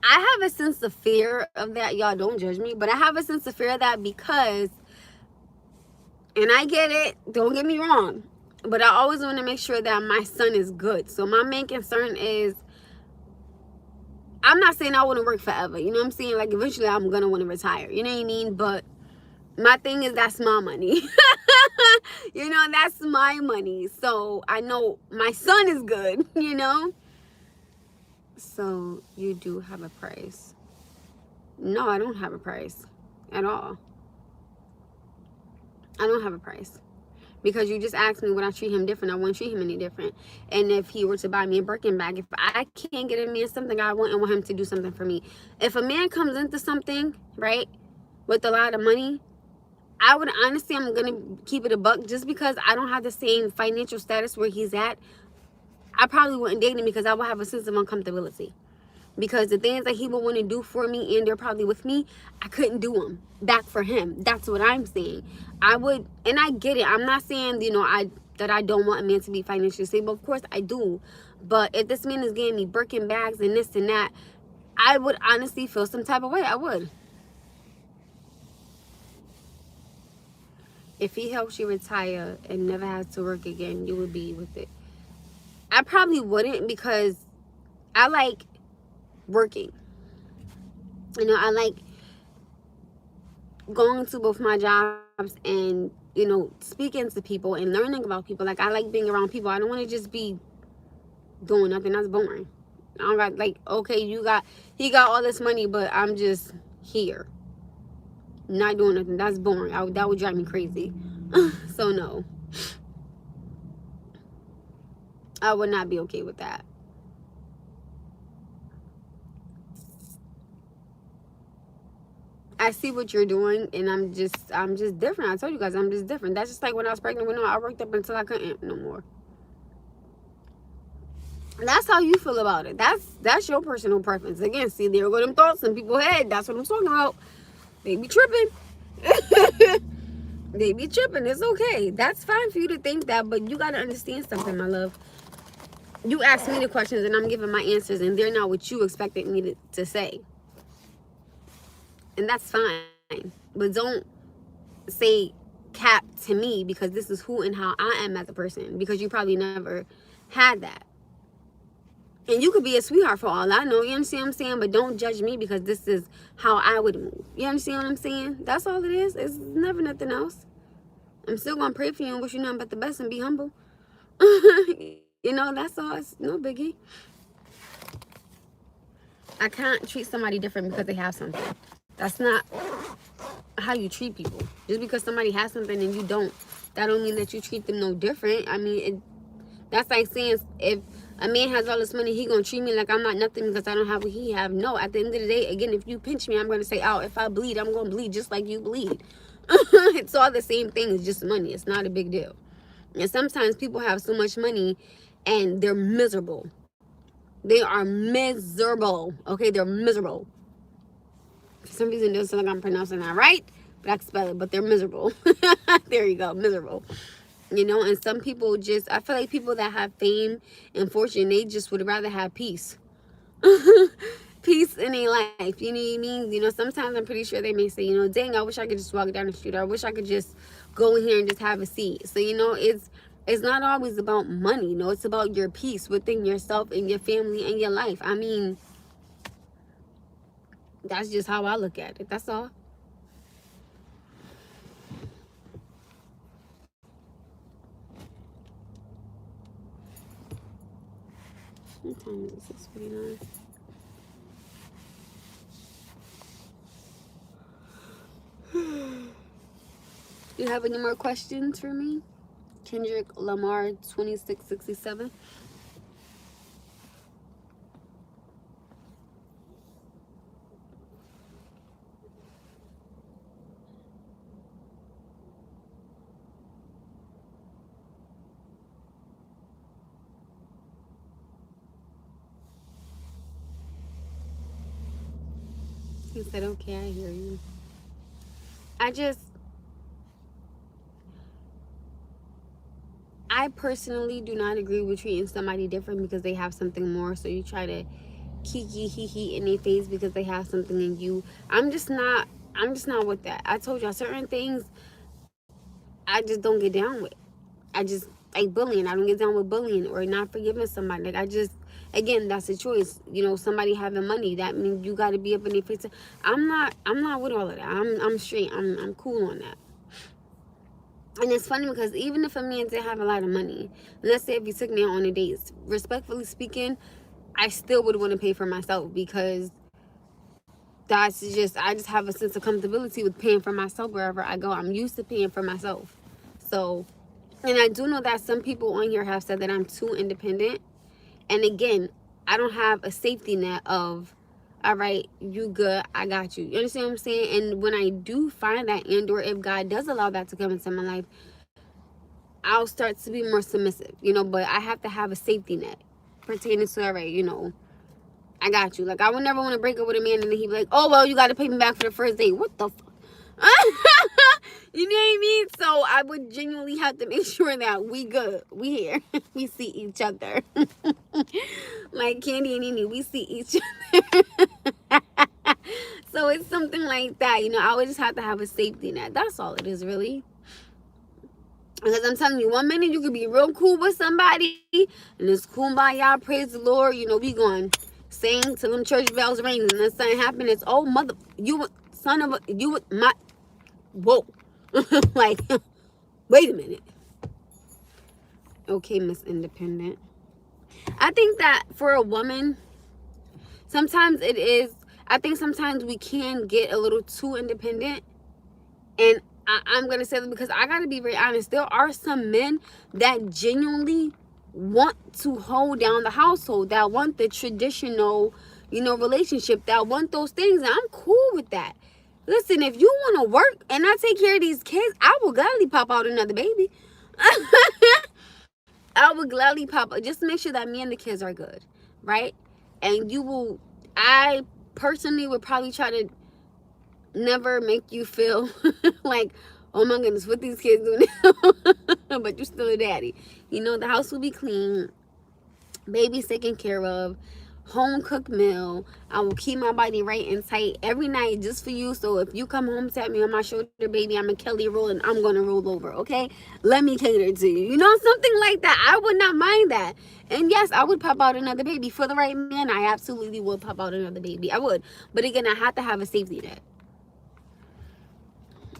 A: I have a sense of fear of that. Y'all don't judge me, but I have a sense of fear of that because, and I get it, don't get me wrong, but I always want to make sure that my son is good. So my main concern is, I'm not saying I want to work forever. You know what I'm saying? Like, eventually I'm going to want to retire. You know what I mean? But my thing is, that's my money. You know, that's my money. So I know my son is good, you know? So you do have a price. No, I don't have a price at all. I don't have a price. Because you just asked me would I treat him different. I wouldn't treat him any different. And if he were to buy me a Birkin bag, if I can't get a man something, I wouldn't want him to do something for me. If a man comes into something, right, with a lot of money, I would honestly, I'm going to keep it a buck, just because I don't have the same financial status where he's at. I probably wouldn't date him because I would have a sense of uncomfortability. Because the things that he would want to do for me, and they're probably with me, I couldn't do them back for him. That's what I'm saying. I would, and I get it. I'm not saying, that I don't want a man to be financially stable. Of course I do. But if this man is getting me Birkin bags and this and that, I would honestly feel some type of way. I would. If he helps you retire and never has to work again, you would be with it. I probably wouldn't, because I like working. I like going to both my jobs and, speaking to people and learning about people. Like, I like being around people. I don't want to just be doing nothing. That's boring. I don't got, like, okay, he got all this money, but I'm just here not doing nothing. That's boring. That would drive me crazy. So no, I would not be okay with that. I see what you're doing, and I'm just different. I told you guys, I'm just different. That's just like when I was pregnant with Noah. I worked up until I couldn't no more. That's how you feel about it. That's your personal preference. Again, see, there go them thoughts in people's head. That's what I'm talking about. They be tripping. They be tripping. It's okay. That's fine for you to think that, but you gotta understand something, my love. You ask me the questions, and I'm giving my answers, and they're not what you expected me to say. And that's fine. But don't say cap to me, because this is who and how I am as a person, because you probably never had that. And you could be a sweetheart for all I know. You understand what I'm saying? But don't judge me, because this is how I would move. You understand what I'm saying? That's all it is. It's never nothing else. I'm still going to pray for you and wish you nothing but the best and be humble. That's all. It's no biggie. I can't treat somebody different because they have something. That's not how you treat people. Just because somebody has something and you don't, that don't mean that you treat them no different. I mean, that's like saying if a man has all this money, he gonna treat me like I'm not nothing because I don't have what he have. No, at the end of the day, again, if you pinch me, I'm gonna say, oh, if I bleed, I'm gonna bleed just like you bleed. It's all the same thing. It's just money. It's not a big deal. And sometimes people have so much money and they're miserable. They are miserable. Okay, they're miserable. For some reason, it doesn't sound like I'm pronouncing that right, but I can spell it. But they're miserable. There you go, miserable. You know, and some people just, I feel like people that have fame and fortune, they just would rather have peace. Peace in their life. You know what I mean? You know, sometimes I'm pretty sure they may say, you know, dang, I wish I could just walk down the street. Or I wish I could just go in here and just have a seat. So, you know, it's not always about money. You know, it's about your peace within yourself and your family and your life. I mean, that's just how I look at it. That's all. What time is it? 6:49. Do you have any more questions for me? Kendrick Lamar 2667. He said, okay, I hear you. I personally do not agree with treating somebody different because they have something more. So you try to kiki hee hee in their face because they have something in you. I'm just not with that. I told y'all certain things I just don't get down with. I just like bullying. I don't get down with bullying or not forgiving somebody. Like I just, again, that's a choice. You know, somebody having money, that means you got to be up in their face. I'm not with all of that. I'm straight. I'm cool on that. And it's funny because even if a man did have a lot of money, let's say if you took me out on a date, respectfully speaking, I still would want to pay for myself because I just have a sense of comfortability with paying for myself wherever I go. I'm used to paying for myself. So, and I do know that some people on here have said that I'm too independent. And again, I don't have a safety net of, all right, you good, I got you. You understand what I'm saying? And when I do find that, and or if God does allow that to come into my life, I'll start to be more submissive, you know, but I have to have a safety net pertaining to, all right, you know, I got you. Like, I would never want to break up with a man and then he'd be like, oh, well, you got to pay me back for the first date. What the fuck? You know what I mean? So I would genuinely have to make sure that we good. We here. We see each other. Like Candy and Nene, we see each other. So it's something like that. You know, I would just have to have a safety net. That's all it is, really. Because I'm telling you, one minute you could be real cool with somebody, and it's kumbaya, praise the Lord. You know, we going sing till them church bells ring, and then something happen. It's, oh mother, you son of a, you my, whoa, like, wait a minute. Okay, Miss Independent. I think that for a woman, sometimes it is. I think sometimes we can get a little too independent, and I'm going to say that because I got to be very honest. There are some men that genuinely want to hold down the household, that want the traditional, you know, relationship, that want those things. And I'm cool with that. Listen, if you want to work and I take care of these kids, I will gladly pop out another baby. I would gladly pop up just to make sure that me and the kids are good, right? And I personally would probably try to never make you feel like, oh my goodness, what these kids doing now? But you're still a daddy. You know, the house will be clean, baby's taken care of, home cooked meal. I will keep my body right and tight every night just for you. So if you come home, tap me on my shoulder, baby, I'm a Kelly roll and I'm gonna roll over, okay? Let me cater to you. You know, something like that. I would not mind that. And yes, I would pop out another baby. For the right man, I absolutely would pop out another baby. I would. But again, I have to have a safety net.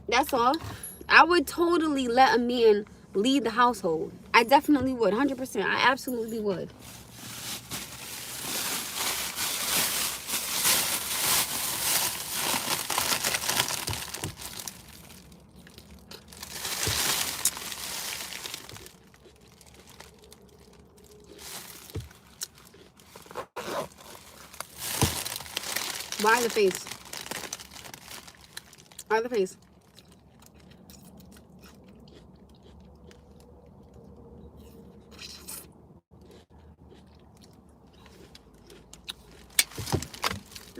A: That's all. I would totally let a man lead the household. I definitely would. 100%. I absolutely would. Why the face? Why the face?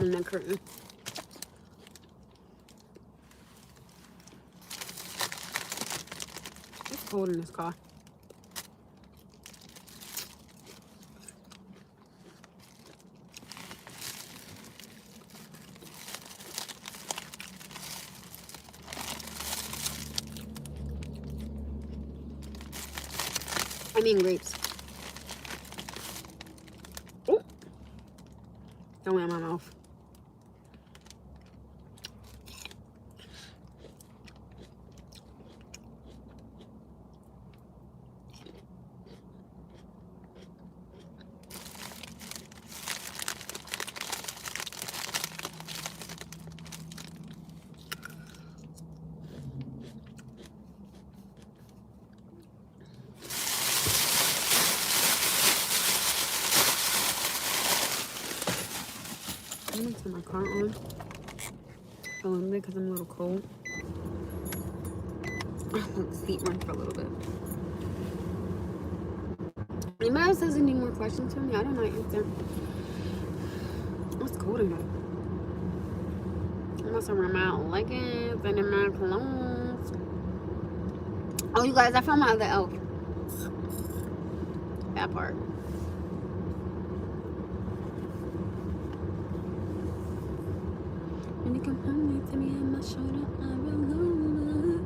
A: in that curtain. It's cold in this car. I mean grapes. Oh, don't in my mouth. I'm gonna turn my car on a little bit because I'm a little cold. I want the seat run for a little bit. Anybody else has any more questions for me? I don't know answer. It's cold in here. I'm gonna wear my leggings and then my cologne. Oh, you guys, I found my other elf. That part. When you come home, you tell me on my shoulder, I roll over.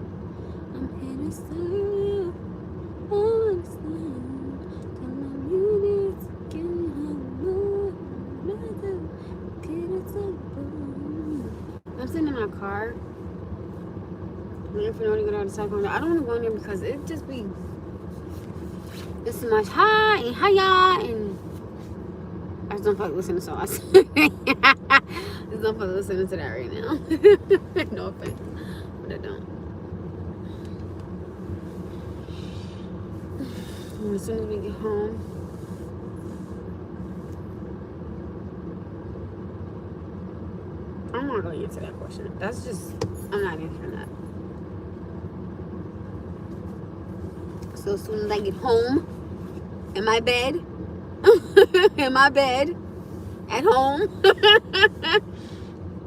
A: I'm here to serve you. Oh, it's love. Tell me you need to get me home. I'm sitting in my car. Waiting for no one to get out of the cycle. I don't want to go in there because it just be. It's too much hi and hiya and. I just don't feel like listening to songs. I just don't feel like listening to that right now. No offense, but I don't. And as soon as we get home, I'm not going to answer that question. That's just, I'm not answering that. So as soon as I get home, in my bed, at home,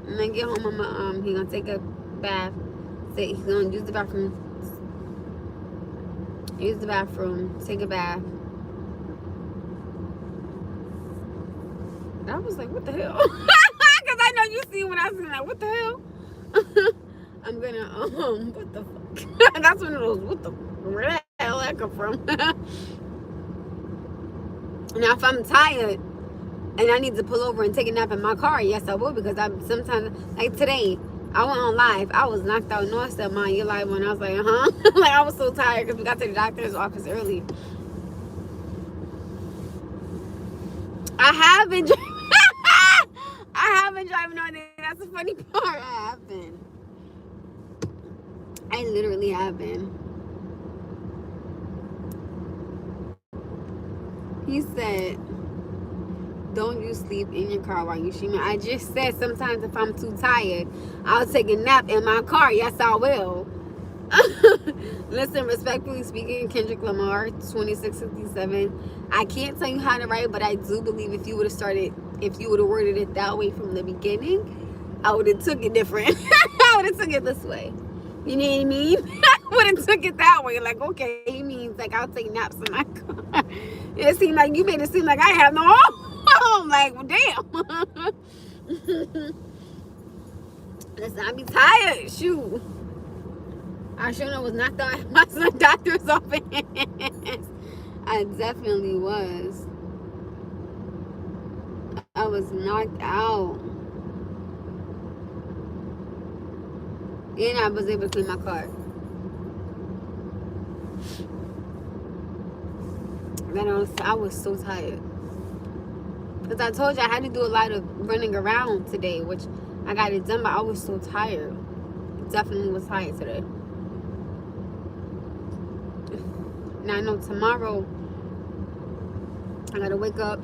A: and then get home, he's gonna take a bath. He's gonna use the bathroom, take a bath. I was like, what the hell? Because I know you see when I was like, what the hell? I'm gonna, what the fuck? That's one of those, where the hell that come from? Now, if I'm tired and I need to pull over and take a nap in my car, yes, I will, because I'm sometimes, like today, I went on live. I was knocked out. No, I said, Mom, you're live when I was like, like, I was so tired because we got to the doctor's office early. I have been driving all day. That's the funny part. I have been. I literally have been. He said, don't you sleep in your car while you streaming. I just said sometimes if I'm too tired, I'll take a nap in my car. Yes, I will. Listen, respectfully speaking, Kendrick Lamar, 2667. I can't tell you how to write, but I do believe if you would have worded it that way from the beginning, I would have took it different. I would have took it this way. You know what I mean? I would have took it that way. Like, okay, he means like I'll take naps in my car. It seemed like you made it seem like I have no home. I'm like, well, damn. Listen, I be tired. Shoot. I sure know was knocked out at my son's doctor's office. I definitely was. I was knocked out. And I was able to clean my car. I was so tired. Because I told you I had to do a lot of running around today, which I got it done, but I was so tired. Definitely was tired today. Now I know tomorrow I gotta wake up,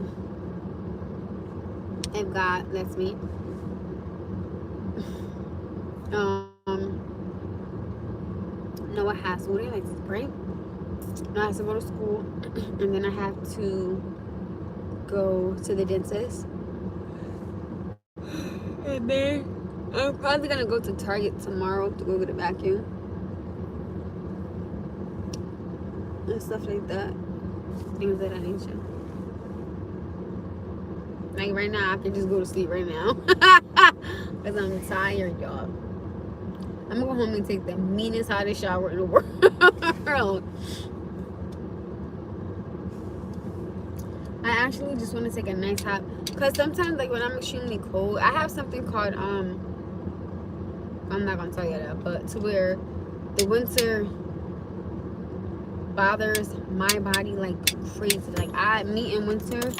A: if God lets me. No, I have to. What do you like to break? No, I have to go to school, and then I have to go to the dentist. And then I'm probably gonna go to Target tomorrow to go get a vacuum and stuff like that. Things of that nature. Like right now, I can just go to sleep right now. Because I'm tired, y'all. I'm gonna go home and take the meanest, hottest shower in the world. I actually just want to take a nice hot, because sometimes like when I'm extremely cold, I have something called I'm not gonna tell you that, but to where the winter bothers my body like crazy. Like me in winter,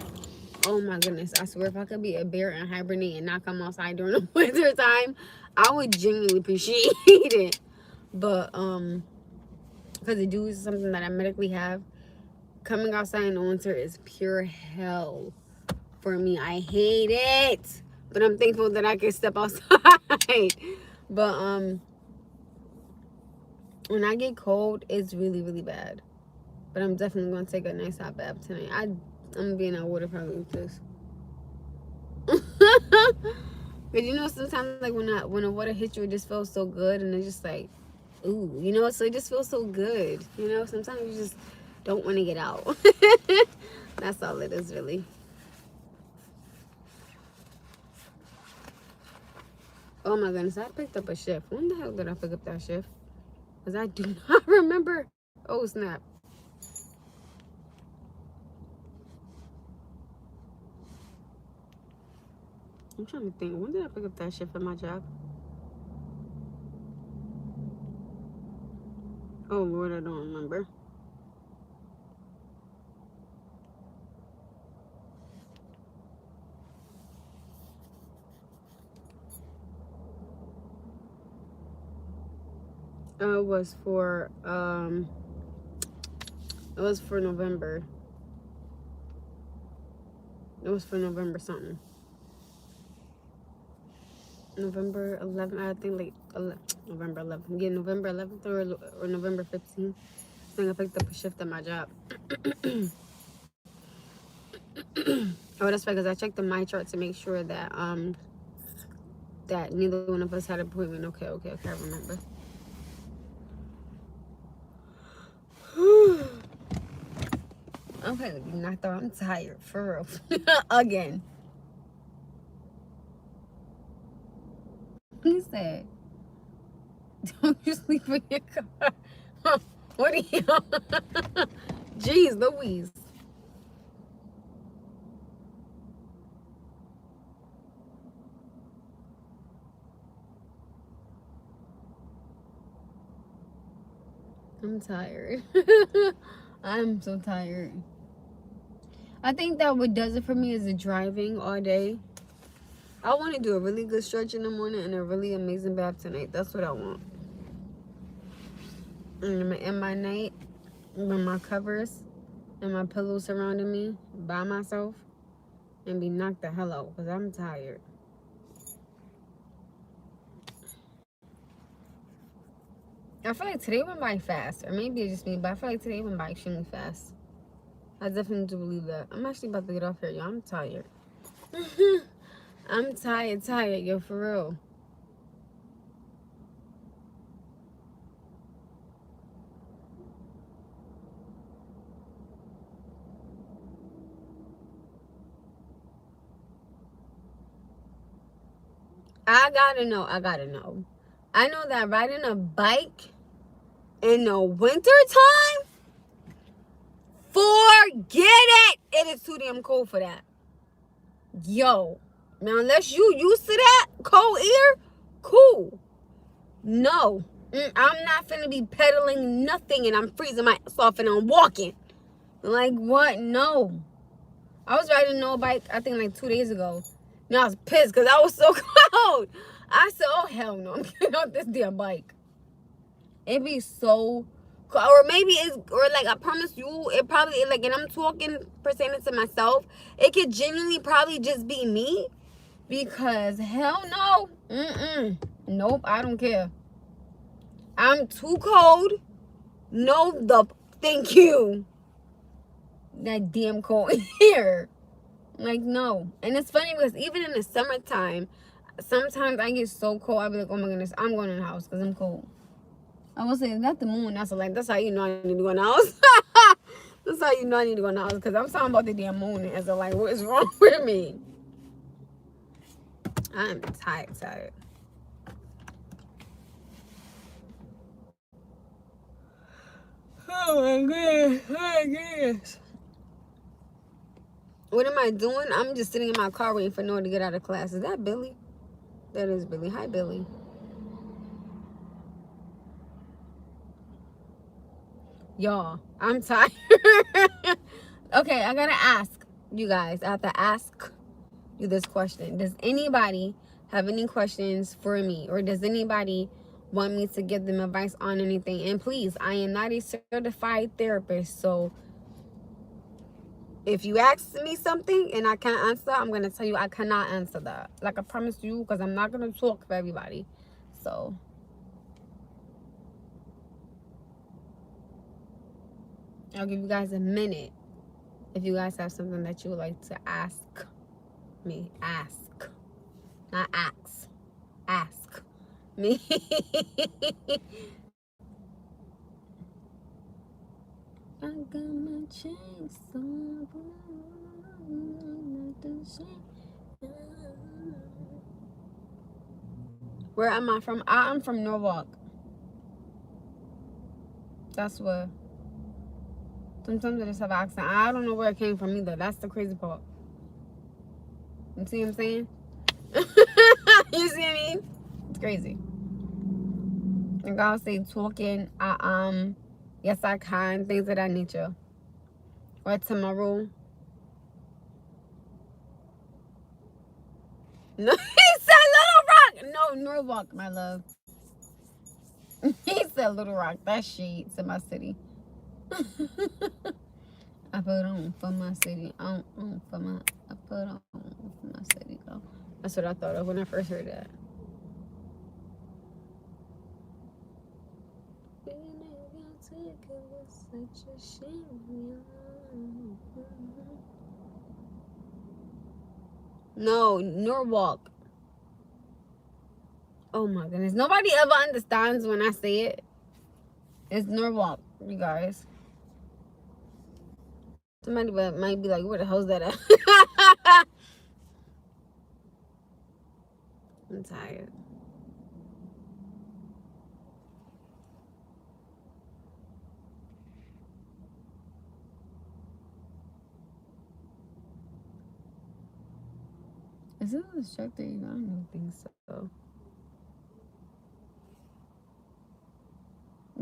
A: oh my goodness, I swear if I could be a bear and hibernate and not come outside during the winter time, I would genuinely appreciate it. But because it is something that I medically have, coming outside in the winter is pure hell for me. I hate it, but I'm thankful that I can step outside. But when I get cold, it's really, really bad. But I'm definitely gonna take a nice hot bath tonight. I'm being out water probably with this. But you know, sometimes like when the water hits you, it just feels so good, and it's just like, ooh, you know. So it just feels so good, you know. Sometimes you just don't want to get out. That's all it is, really. Oh my goodness, I picked up a shift. When the hell did I pick up that shift? Because I do not remember. Oh snap. I'm trying to think. When did I pick up that shift at my job? Oh Lord, I don't remember. It was for November. It was for November something. November 11th, I think, like November 11th. Yeah, November 11th or November 15th. I think I picked up a shift at my job. Oh, that's right, because I checked in my chart to make sure that that neither one of us had an appointment. Okay, I remember. Okay, knocked out. I'm tired, for real. Again. He said, don't you sleep in your car. What are you? Jeez Louise. I'm tired. I'm so tired. I think that what does it for me is the driving all day. I want to do a really good stretch in the morning and a really amazing bath tonight. That's what I want. And in my night, with my covers and my pillows surrounding me by myself, and be knocked the hell out because I'm tired. I feel like today went by fast, or maybe it's just me, but I feel like today went by extremely fast. I definitely do believe that. I'm actually about to get off here, y'all. I'm tired. I'm tired, yo, for real. I gotta know. I know that riding a bike in the winter time, forget it. It is too damn cold for that. Yo, now unless you used to that cold air, cool. No, I'm not finna be pedaling nothing and I'm freezing myself and I'm walking. Like what? No. I was riding no bike, I think like 2 days ago. And I was pissed because I was so cold. I said, oh hell no, I'm getting off this damn bike. It be so cold. Or maybe it's, or like I promise you, it probably, like, and I'm talking pertaining to myself, it could genuinely probably just be me. Because hell no. Nope, I don't care. I'm too cold. No, thank you. That damn cold here. Like, no. And it's funny because even in the summertime, sometimes I get so cold, I'll be like, oh my goodness, I'm going in the house because I'm cold. I will say, not the moon. That's like, that's how you know I need to go in the house. That's how you know I need to go in the house, because I'm talking about the damn moon. And so, like, what is wrong with me? I'm tired. Oh my goodness. What am I doing? I'm just sitting in my car waiting for Noah to get out of class. Is that Billy? That is Billy. Hi, Billy. Y'all, I'm tired. Okay, I gotta ask you guys. I have to ask you this question. Does anybody have any questions for me? Or does anybody want me to give them advice on anything? And please, I am not a certified therapist. So if you ask me something and I can't answer, I'm going to tell you I cannot answer that. Like I promised you, because I'm not going to talk for everybody. So I'll give you guys a minute if you guys have something that you would like to ask me. Ask. Not ask. Ask me. I got my chains on. Where am I from? I'm from Norwalk. That's where. Sometimes I just have an accent. I don't know where it came from either. That's the crazy part. You see what I'm saying? You see what I mean? It's crazy. Like I'll say talking, yes I can, things of that nature. Or tomorrow. No, he said Little Rock. No, Norwalk, my love. He said Little Rock. That's shade to my city. I put on for my city. I put on for my city. Girl. That's what I thought of when I first heard that. No, Norwalk. Oh my goodness. Nobody ever understands when I say it. It's Norwalk, you guys. Somebody might be like, where the hell's that at? I'm tired. Is it a instructor? I don't think so.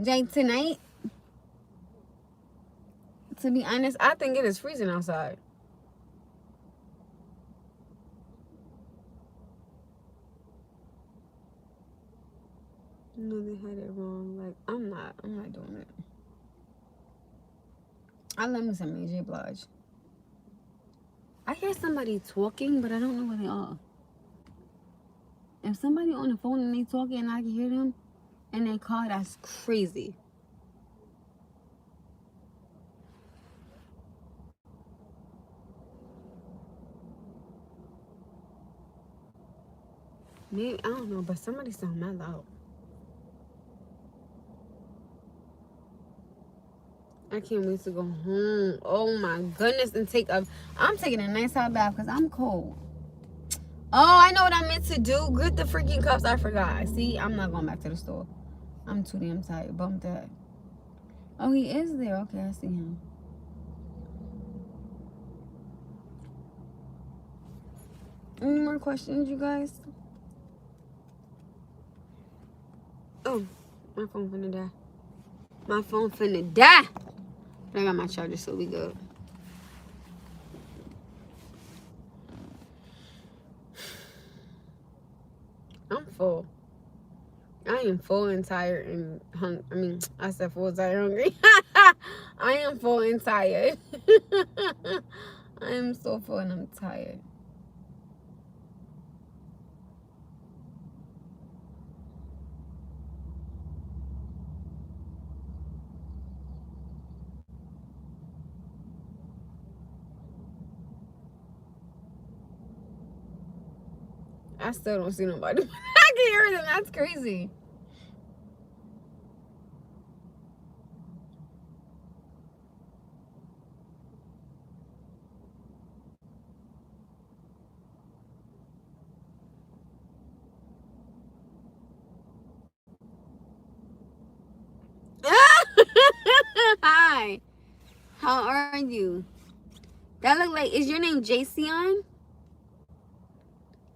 A: Jay, tonight, to be honest, I think it is freezing outside. No, they had it wrong. Like, I'm not doing it. I love me some AJ Blige. I hear somebody talking, but I don't know where they are. If somebody on the phone and they talking and I can hear them in their car, that's crazy. Maybe, I don't know, but somebody sound mad loud. I can't wait to go home. Oh my goodness, and I'm taking a nice hot bath because I'm cold. Oh, I know what I meant to do. Get the freaking cups. I forgot. See, I'm not going back to the store. I'm too damn tired. Bump that. Oh, he is there. Okay, I see him. Any more questions, you guys? Oh, my phone finna die. My phone finna die. But I got my charger, so we good. I'm full. I am full and tired and hungry. I mean, I said full, tired, hungry. I am full and tired. I am so full and I'm tired. I still don't see nobody. I can hear them. That's crazy. Hi. How are you? That look like, is your name Jason?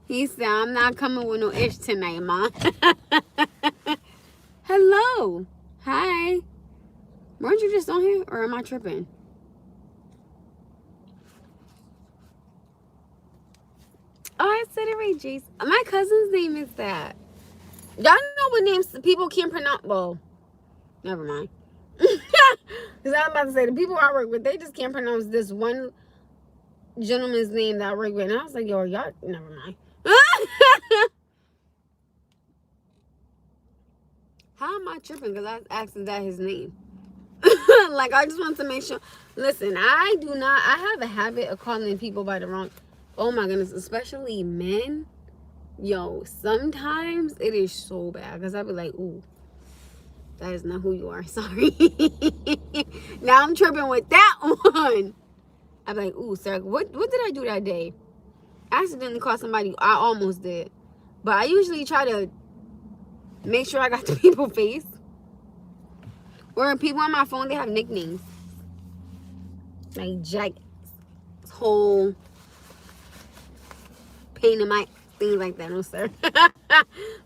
A: He said, I'm not coming with no ish tonight, Ma. Hello. Hi. Weren't you just on here, or am I tripping? Oh, I said it right, Jason. My cousin's name is that. Y'all know what names people can't pronounce. Well, never mind. Because I'm about to say, the people I work with, they just can't pronounce this one gentleman's name that I work with. And I was like, yo, y'all, never mind. How am I tripping? Because I was asking that his name. Like, I just want to make sure. Listen, I have a habit of calling people by the wrong. Oh my goodness, especially men. Yo, sometimes it is so bad. Because I'll be like, ooh, that is not who you are. Sorry. Now I'm tripping with that one. I'm like, ooh, sir, what did I do that day? I accidentally called somebody. I almost did. But I usually try to make sure I got the people face. Or people on my phone, they have nicknames. Like Jack, Hole, Pain in my, things like that. No, sir.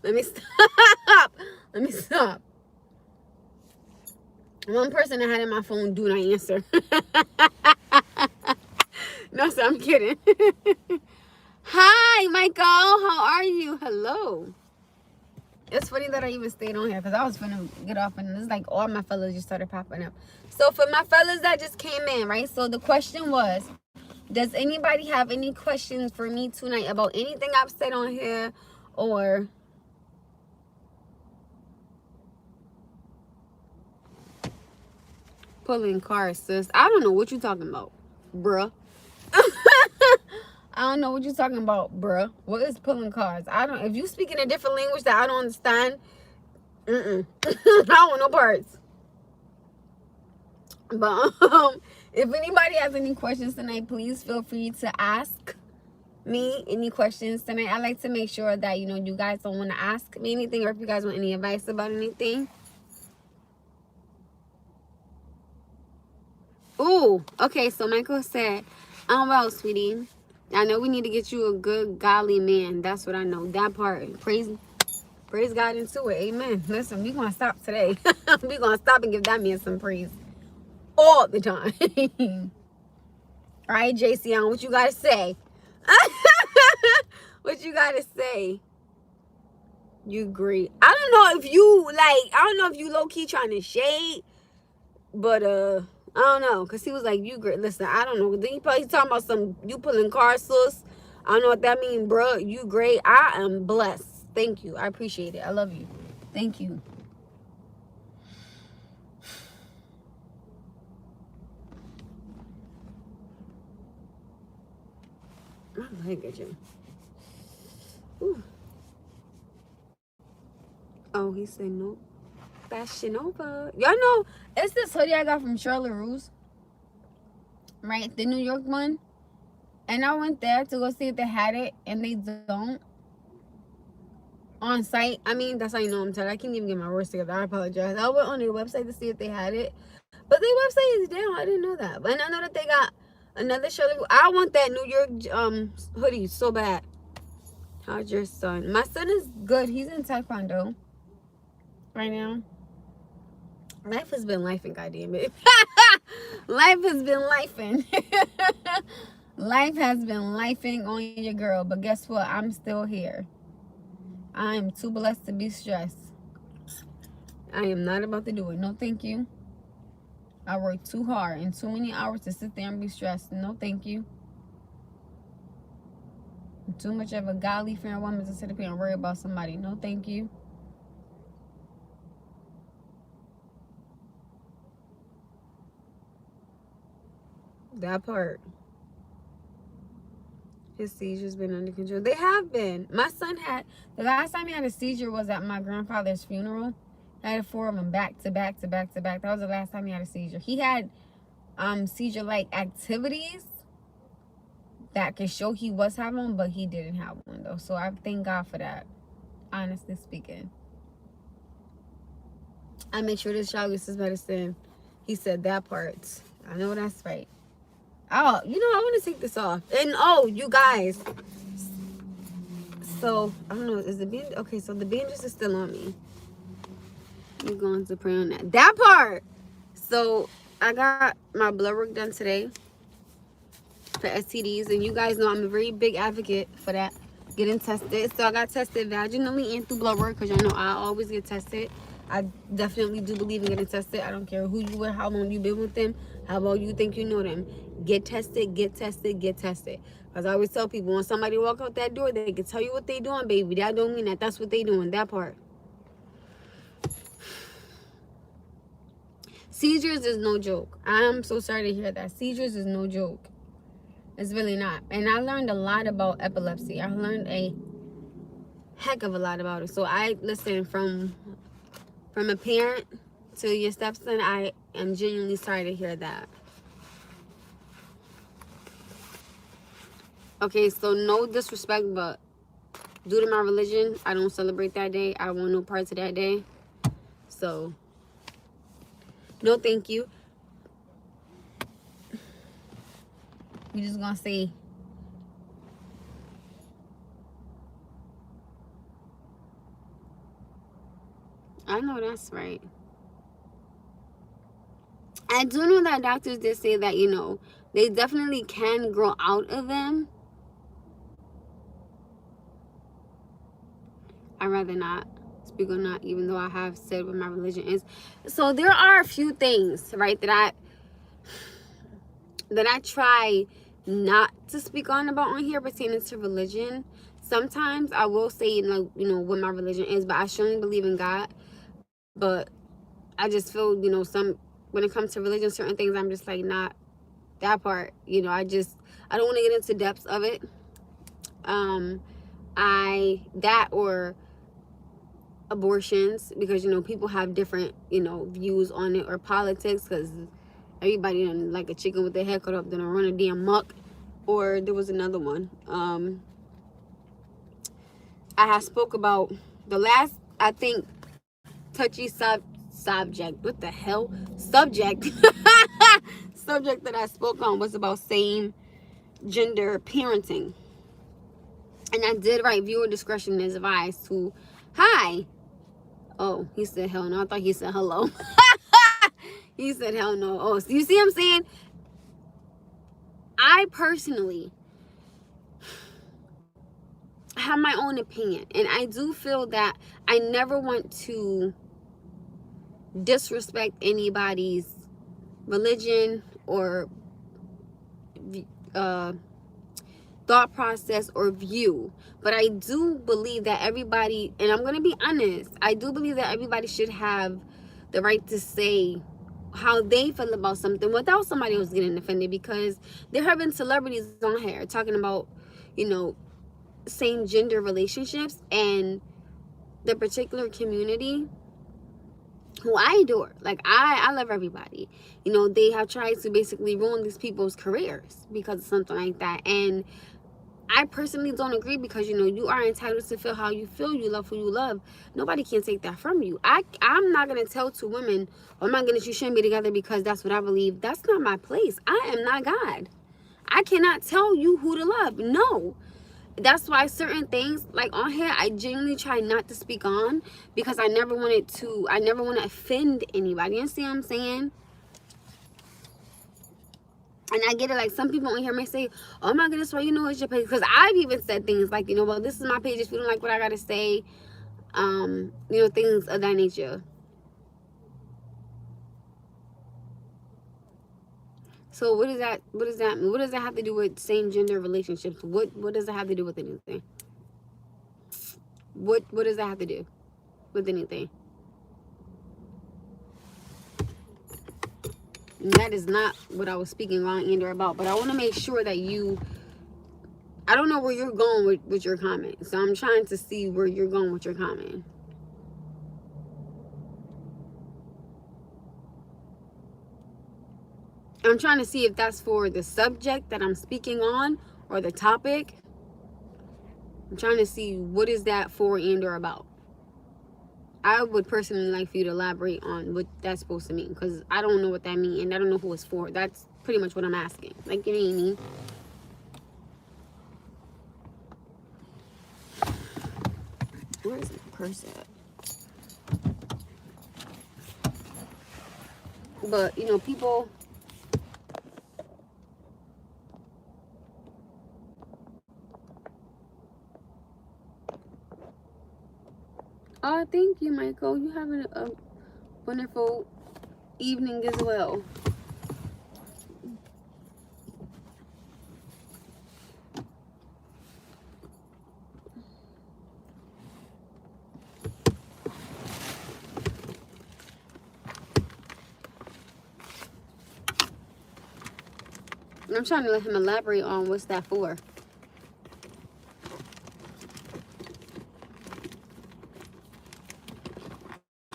A: Let me stop. Let me stop. One person I had in my phone, do not answer. No, sir, I'm kidding. Hi, Michael. How are you? Hello. It's funny that I even stayed on here because I was finna get off and it's like all my fellas just started popping up. So for my fellas that just came in, right? So the question was, does anybody have any questions for me tonight about anything I've said on here or... Pulling cars, sis. I don't know what you're talking about, bruh. I don't know what you're talking about, bruh. What is pulling cars? I don't... If you speak in a different language that I don't understand, I don't want no parts. But if anybody has any questions tonight, please feel free to ask me any questions tonight. I like to make sure that, you know, you guys don't want to ask me anything or if you guys want any advice about anything. Ooh, okay, so Michael said, I'm well, sweetie. I know we need to get you a good, godly man. That's what I know. That part. Praise God into it. Amen. Listen, we're going to stop today. We're going to stop and give that man some praise all the time. All right, JC, what you got to say? What you got to say? You great. I don't know if you, like, I don't know if you low-key trying to shade, but, I don't know, because he was like, you great. Listen, I don't know. Then he probably talking about some, you pulling car, sis. I don't know what that means, bro. You great. I am blessed. Thank you. I appreciate it. I love you. Thank you. I like it, Jim. Ooh. Oh, he said no. Fashion over. Y'all know, it's this hoodie I got from Charlotte Russe. Right? The New York one. And I went there to go see if they had it. And they don't. On site. I mean, that's how you know I'm tired. I can't even get my words together. I apologize. I went on their website to see if they had it. But their website is down. I didn't know that. But I know that they got another Charlotte. I want that New York hoodie so bad. How's your son? My son is good. He's in Taekwondo right now. Life has been lifing, goddammit. Life has been lifing. Life has been lifing on your girl. But guess what? I'm still here. I am too blessed to be stressed. I am not about to do it. No, thank you. I work too hard and too many hours to sit there and be stressed. No, thank you. I'm too much of a godly fearing woman to sit up here and worry about somebody. No, thank you. That part. His seizures been under control. They have been. My son had, the last time he had a seizure was at my grandfather's funeral. I had 4 of them back to back to back to back. That was the last time he had a seizure. He had seizure-like activities that could show he was having one, but he didn't have one though. So I thank God for that, honestly speaking. I make sure this child gets his medicine. He said that part. I know that's right. Oh, you know, I want to take this off. And oh, you guys. So, I don't know. Is the bandage? Okay, so the bandages is still on me. I'm going to pray on that. That part. So, I got my blood work done today for STDs. And you guys know I'm a very big advocate for that. Getting tested. So, I got tested vaginally and through blood work. Because y'all know I always get tested. I definitely do believe in getting tested. I don't care who you with, how long you been with them, how well you think you know them. Get tested, get tested, get tested. Because I always tell people, when somebody walk out that door, they can tell you what they doing, baby. That don't mean that that's what they doing, that part. Seizures is no joke. I'm so sorry to hear that. Seizures is no joke. It's really not. And I learned a lot about epilepsy. I learned a heck of a lot about it. So I listen from a parent to your stepson. I am genuinely sorry to hear that. Okay, so no disrespect, but due to my religion, I don't celebrate that day. I want no parts of that day. So, no thank you. We just gonna say, I know that's right. I do know that doctors did say that, you know, they definitely can grow out of them. I'd rather not speak on that, even though I have said what my religion is. So there are a few things, right, that I try not to speak on about on here pertaining to religion. Sometimes I will say, you know what my religion is, but I surely believe in God. But I just feel, you know, when it comes to religion, certain things I'm just like, not that part. You know, I don't want to get into depths of it. Or abortions, because, you know, people have different, you know, views on it, or politics, because everybody done like a chicken with their head cut up, then run a damn muck. Or there was another one. I have spoke about the last, I think, touchy subject. What the hell? Subject. Subject that I spoke on was about same gender parenting. And I did write viewer discretion is advised to, hi. Oh, he said hell no. I thought he said hello. He said hell no. Oh, so you see what I'm saying? I personally have my own opinion. And I do feel that I never want to disrespect anybody's religion or thought process or view. But I do believe that everybody, and I'm going to be honest, I do believe that everybody should have the right to say how they feel about something without somebody else getting offended, because there have been celebrities on here talking about, you know, same gender relationships, and the particular community who I adore, like I love everybody, you know, they have tried to basically ruin these people's careers because of something like that. And I personally don't agree, because, you know, you are entitled to feel how you feel. You love who you love. Nobody can take that from you. I'm not going to tell two women, oh my goodness, you shouldn't be together because that's what I believe. That's not my place. I am not God. I cannot tell you who to love. No. That's why certain things, like on here, I genuinely try not to speak on, because I never want to offend anybody. You see what I'm saying? And I get it, like some people on here may say, oh my goodness, well, you know, it's your page. Because I've even said things like, you know, well, this is my page if you don't like what I got to say. You know, things of that nature. So what does that mean? What does that have to do with same gender relationships? What does it have to do with anything? What does that have to do with anything? And that is not what I was speaking on either about. But I want to make sure that I don't know where you're going with your comment. So I'm trying to see where you're going with your comment. I'm trying to see if that's for the subject that I'm speaking on or the topic. I'm trying to see what is that for and or about. I would personally like for you to elaborate on what that's supposed to mean, because I don't know what that means and I don't know who it's for. That's pretty much what I'm asking. Like, you know what I mean? Where is the purse at? But, you know, people... Oh, thank you, Michael. You having a wonderful evening as well. I'm trying to let him elaborate on what's that for.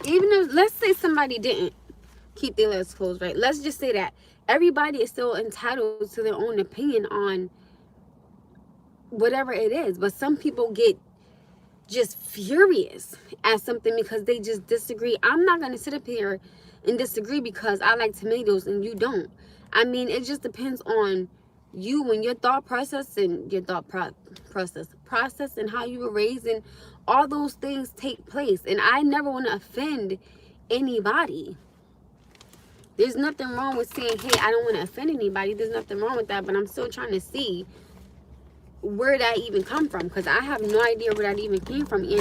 A: Even if, let's say somebody didn't keep their legs closed, right? Let's just say that everybody is still entitled to their own opinion on whatever it is. But some people get just furious at something because they just disagree. I'm not going to sit up here and disagree because I like tomatoes and you don't. I mean, it just depends on you and your thought process and your thought process and how you were raised, and all those things take place. And I never want to offend anybody. There's nothing wrong with saying, hey, I don't want to offend anybody. There's nothing wrong with that. But I'm still trying to see where that even come from, because I have no idea where that even came from. And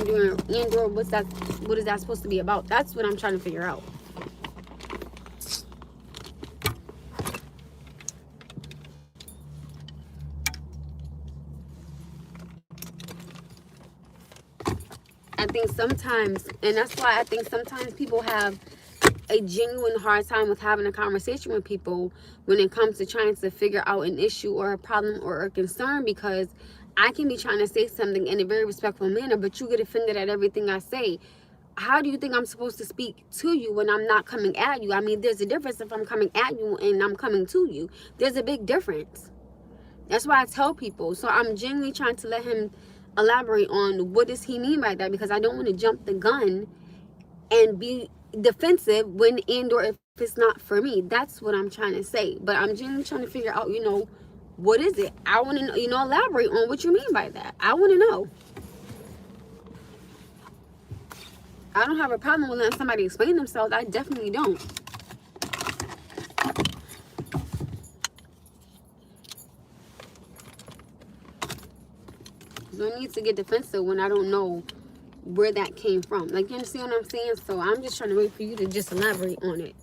A: what is that supposed to be about? That's what I'm trying to figure out. I think sometimes, and that's why I think sometimes people have a genuine hard time with having a conversation with people when it comes to trying to figure out an issue or a problem or a concern, because I can be trying to say something in a very respectful manner, but you get offended at everything I say. How do you think I'm supposed to speak to you when I'm not coming at you? I mean, there's a difference if I'm coming at you and I'm coming to you. There's a big difference. That's why I tell people. So I'm genuinely trying to let him elaborate on what does he mean by that, because I don't want to jump the gun and be defensive when and or if it's not for me. That's what I'm trying to say. But I'm genuinely trying to figure out, you know, what is it? I want to know, you know, elaborate on what you mean by that. I want to know. I don't have a problem with letting somebody explain themselves. I definitely don't. No need to get defensive when I don't know where that came from. Like, you understand what I'm saying? So I'm just trying to wait for you to just elaborate on it.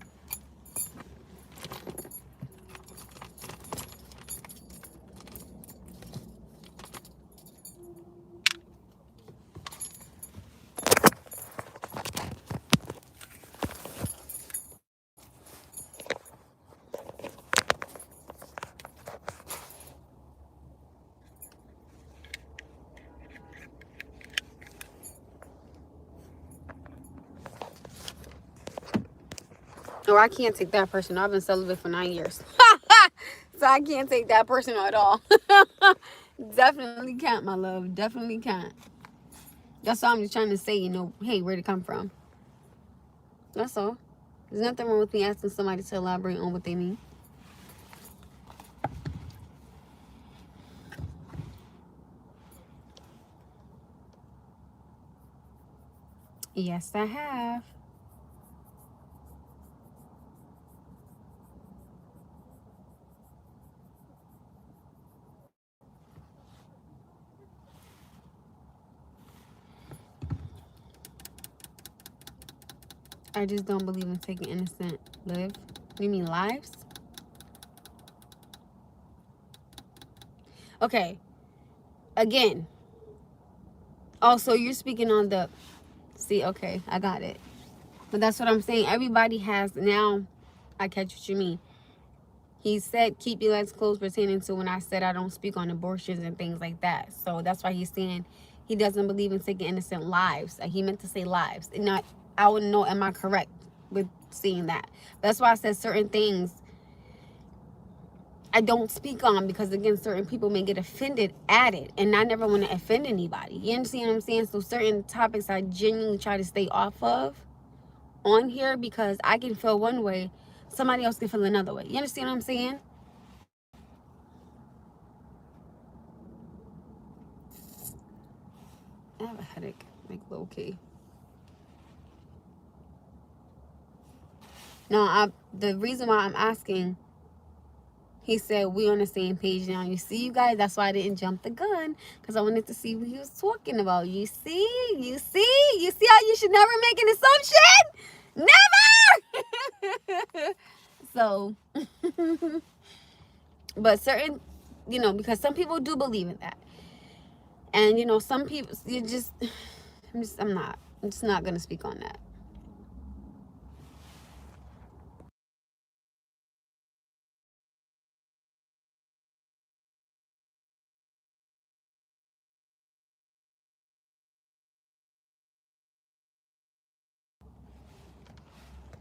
A: Or I can't take that person. I've been celibate for 9 years. So I can't take that person at all. Definitely can't, my love. Definitely can't. That's all I'm just trying to say, you know, hey, where'd it come from? That's all. There's nothing wrong with me asking somebody to elaborate on what they mean. Yes, I have. I just don't believe in taking innocent lives. You mean lives? Okay. Again. Also, you're speaking on the... See, okay, I got it. But that's what I'm saying. Everybody has... Now, I catch what you mean. He said, keep your legs closed, pertaining to when I said I don't speak on abortions and things like that. So that's why he's saying he doesn't believe in taking innocent lives. He meant to say lives. And not, I wouldn't know, am I correct with seeing that? That's why I said certain things I don't speak on, because again, certain people may get offended at it, and I never want to offend anybody. You understand what I'm saying? So certain topics I genuinely try to stay off of on here, because I can feel one way, somebody else can feel another way. You understand what I'm saying? I have a headache, like low key. No, the reason why I'm asking, he said we on the same page now. You see, you guys, that's why I didn't jump the gun, because I wanted to see what he was talking about. You see how you should never make an assumption? Never. So, but certain, because some people do believe in that, and some people, I'm just not gonna speak on that.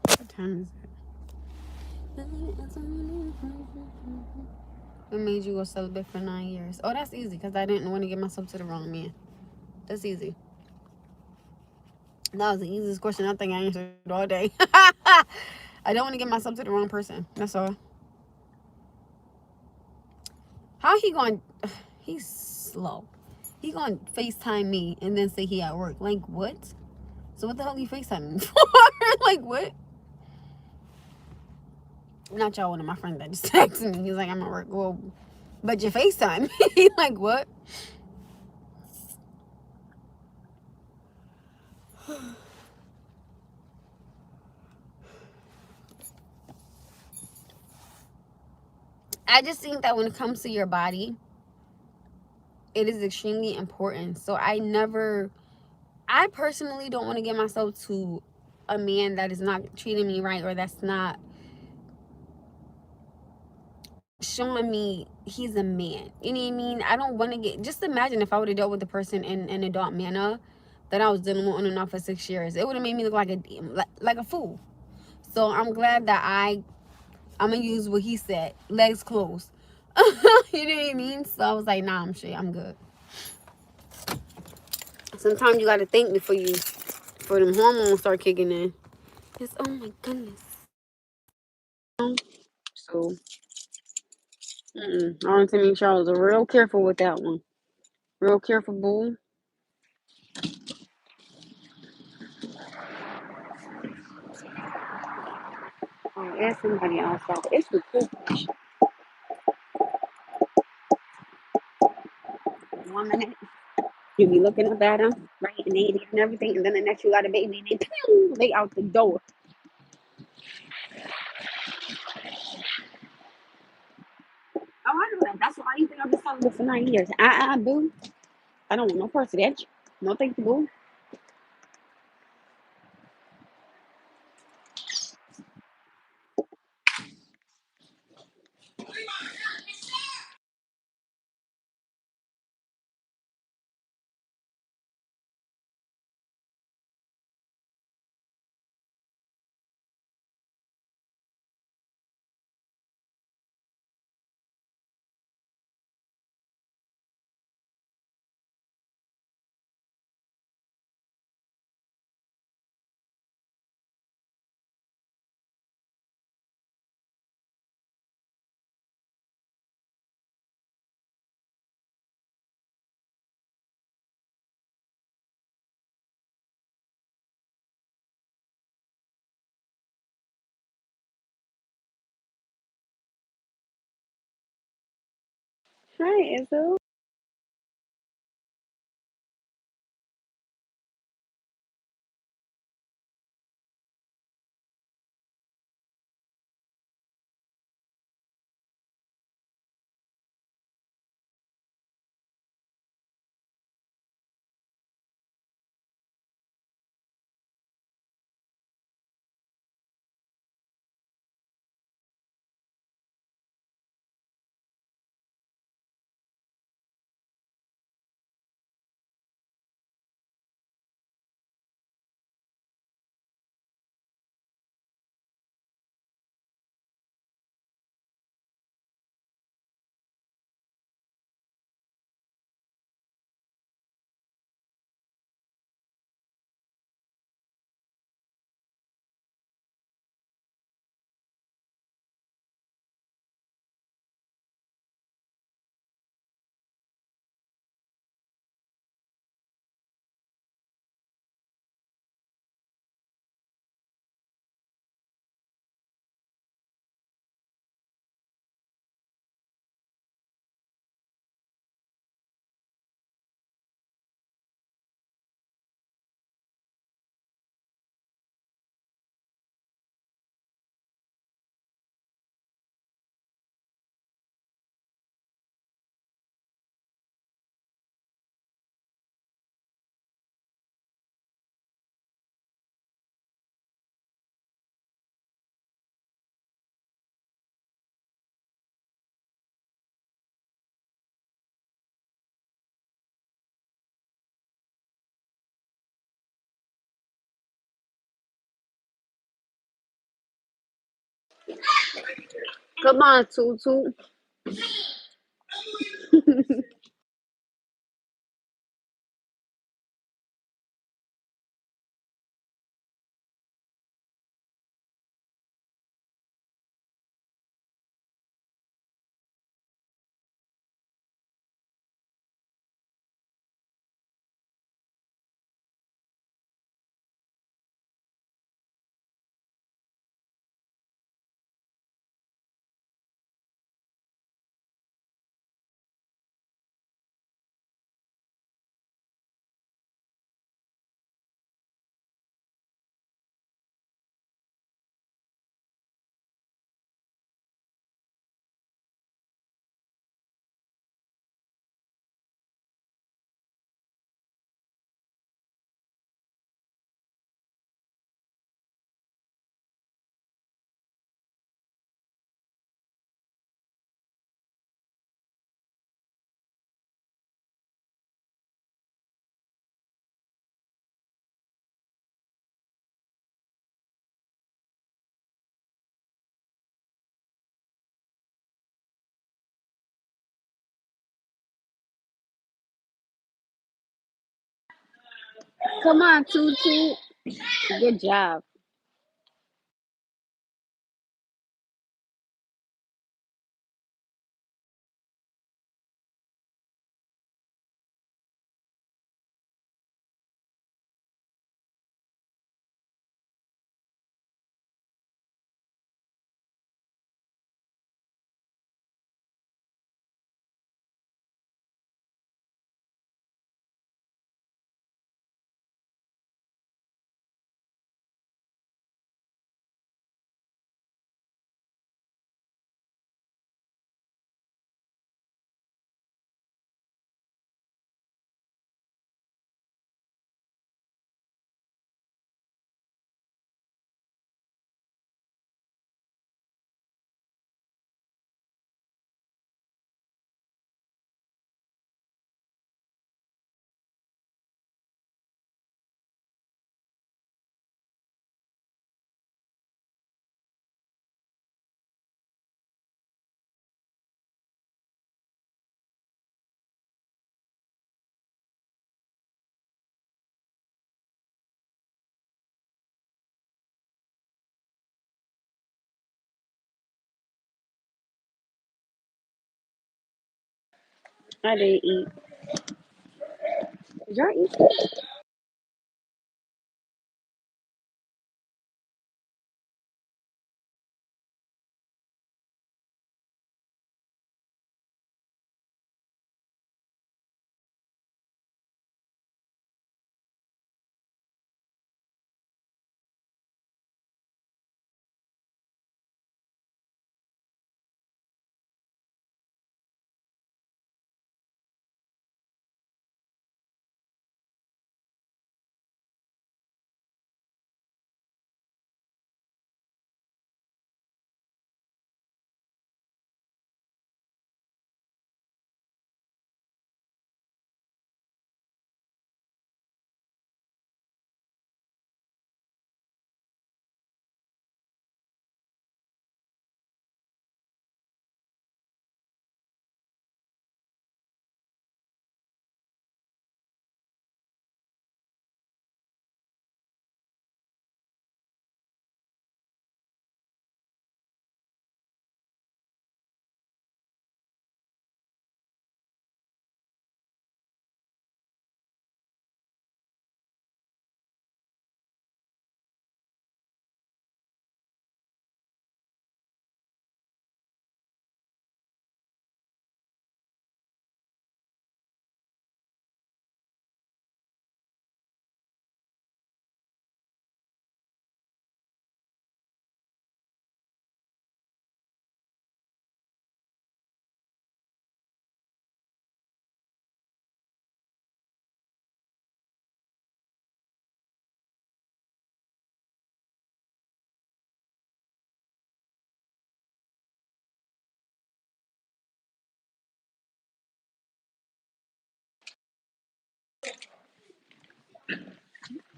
A: What time is it? What made you go celibate for 9 years? Oh, that's easy, because I didn't want to get myself to the wrong man. That's easy. That was the easiest question I think I answered all day. I don't want to get myself to the wrong person. That's all. How he going? He's slow. He going to FaceTime me and then say he at work. Like, what? So what the hell are you FaceTiming for? Like, what? Not y'all, one of my friends that just texted me. He's like, I'm at work. Well, but you FaceTime. Like, what? I just think that when it comes to your body, it is extremely important. So I personally don't want to get myself to a man that is not treating me right, or that's not showing me he's a man. You know what I mean? I don't want to just imagine if I would have dealt with the person in an adult manner that I was dealing with on and off for 6 years. It would have made me look like a fool. So I'm glad that I'm gonna use what he said, legs closed. You know what I mean? So I was like, nah, I'm straight, I'm good. Sometimes you gotta think before them hormones start kicking in. Yes, oh my goodness. So, I want to make sure I was real careful with that one. Real careful, boo. Ask somebody outside. It's the privilege. 1 minute, you be looking up at them, right, and they eating and everything, and then the next you got a baby, and they out the door. Oh, I know that. That's why you think I've been selling this for 9 years. Boo. I don't want no part of that. No, thank you, boo. Hi, Izzo. Come on, Toot Toot. Come on, Toot Toot. Good job. I didn't eat. Did y'all eat?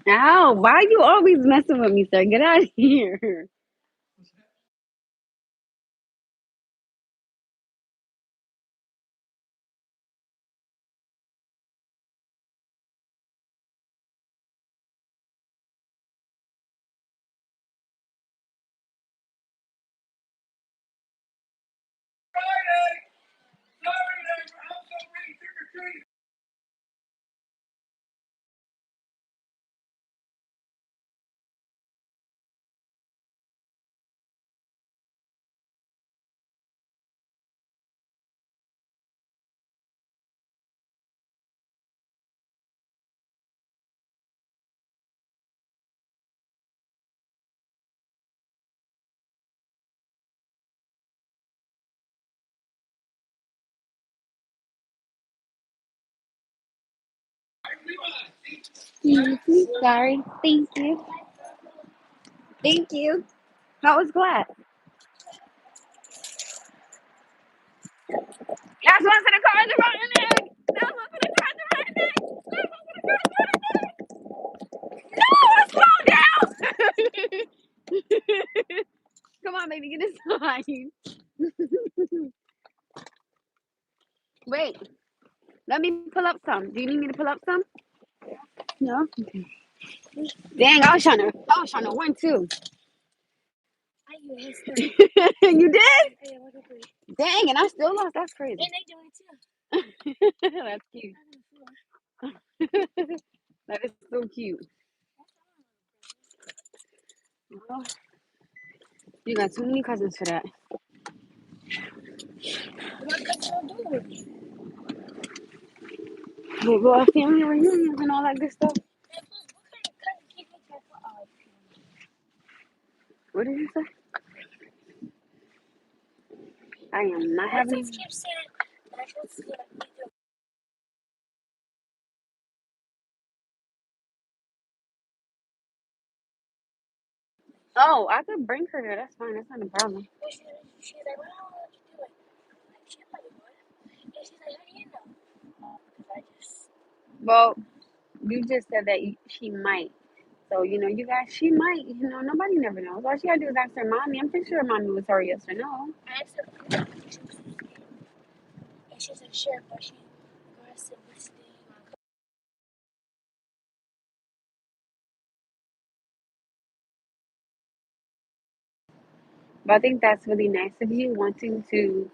A: Ow, why you always messing with me, sir? Get out of here. Sorry. Thank you. Thank you. How was class? Last one to the car is the rotten egg. Last one to the car is the rotten egg. Last one to the car is the rotten egg. No, slow down. Come on, baby, get inside. Wait, let me pull up some. Do you need me to pull up some? No. Okay. Dang, I was trying to win too.
B: I used three.
A: You did?
B: I got 3.
A: Dang, and I still lost. That's crazy.
B: And they do it too.
A: That's cute. That is so cute. Well, you got too many cousins for that.
B: What could you do with me?
A: We'll go to family reunions and all that good stuff. What did you say? I am not
B: I
A: having.
B: just keep saying that it's gonna be the
A: Oh, I could bring her there. That's fine. That's not a problem.
B: she's like, well, what you doing? I'm like, she probably would. And she's like, how do you know? Because I just
A: Well, you just said that she might. So, you guys, she might. Nobody never knows. All she gotta do is ask her mommy. I'm pretty sure mommy would tell her yes or no.
B: asked her she was so scared. And she said, sure, but she aggressively staying on.
A: But I think that's really nice of you wanting to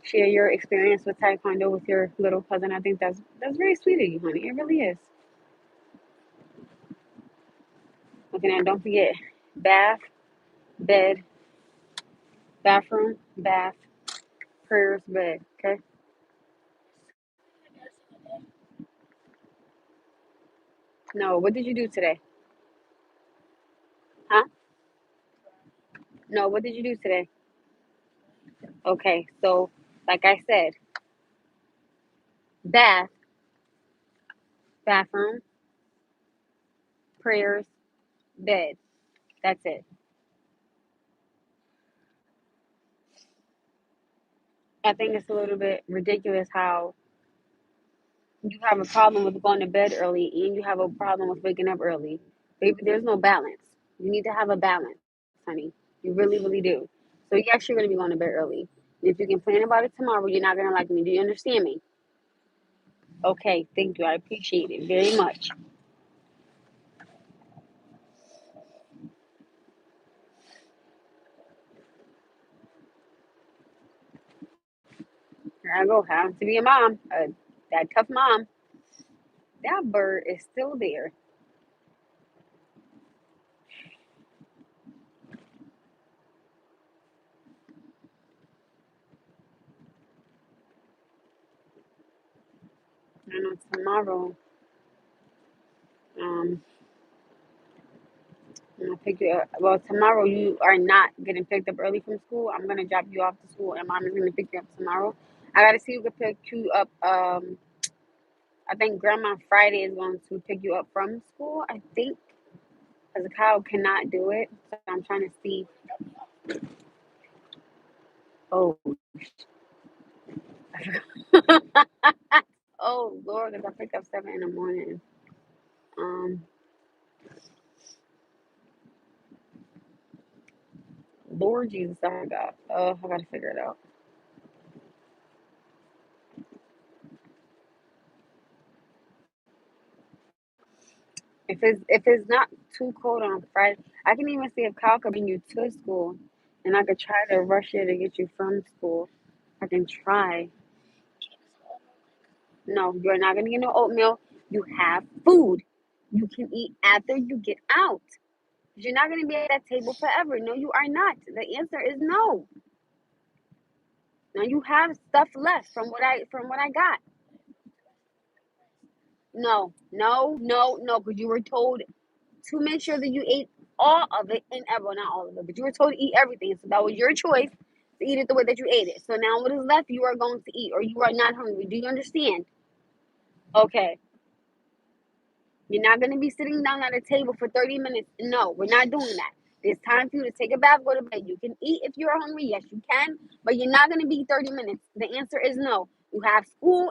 A: share your experience with Taekwondo with your little cousin. I think that's very sweet of you, honey. It really is. Okay, now don't forget bath, bed, bathroom, bath, prayers, bed. Okay. No, what did you do today? Huh? No, what did you do today? Okay, so like I said, bath, bathroom, prayers, bed. That's it. I think it's a little bit ridiculous how you have a problem with going to bed early and you have a problem with waking up early. Baby, there's no balance. You need to have a balance, honey. You really, really do. So yes, you're gonna be going to bed early. If you complain about it tomorrow, you're not gonna like me. Do you understand me? Okay, thank you. I appreciate it very much. Here I go. Having to be a mom. That tough mom. That bird is still there. I know tomorrow. Um, I'm gonna pick you up. Well, tomorrow you are not getting picked up early from school. I'm gonna drop you off to school, and mom is gonna pick you up tomorrow. I gotta see who can pick you up. I think Grandma Friday is going to pick you up from school. I think because Kyle cannot do it, so I'm trying to see. Oh, oh Lord, because I pick up 7 in the morning. Um, Lord Jesus, I got. I gotta figure it out. If it's not too cold on Friday, I can even see if Kyle could bring you to school, and I could try to rush you to get you from school. I can try. No, you're not gonna get no oatmeal. You have food. You can eat after you get out. You're not gonna be at that table forever. No, you are not. The answer is no. Now you have stuff left from what I got. No, no, no, no, because you were told to make sure that you ate all of it and well, not all of it, but you were told to eat everything. So that was your choice to eat it the way that you ate it. So now what is left, you are going to eat, or you are not hungry. Do you understand? Okay. You're not going to be sitting down at a table for 30 minutes. No, we're not doing that. It's time for you to take a bath, go to bed. You can eat if you're hungry. Yes, you can. But you're not going to be 30 minutes. The answer is no. You have school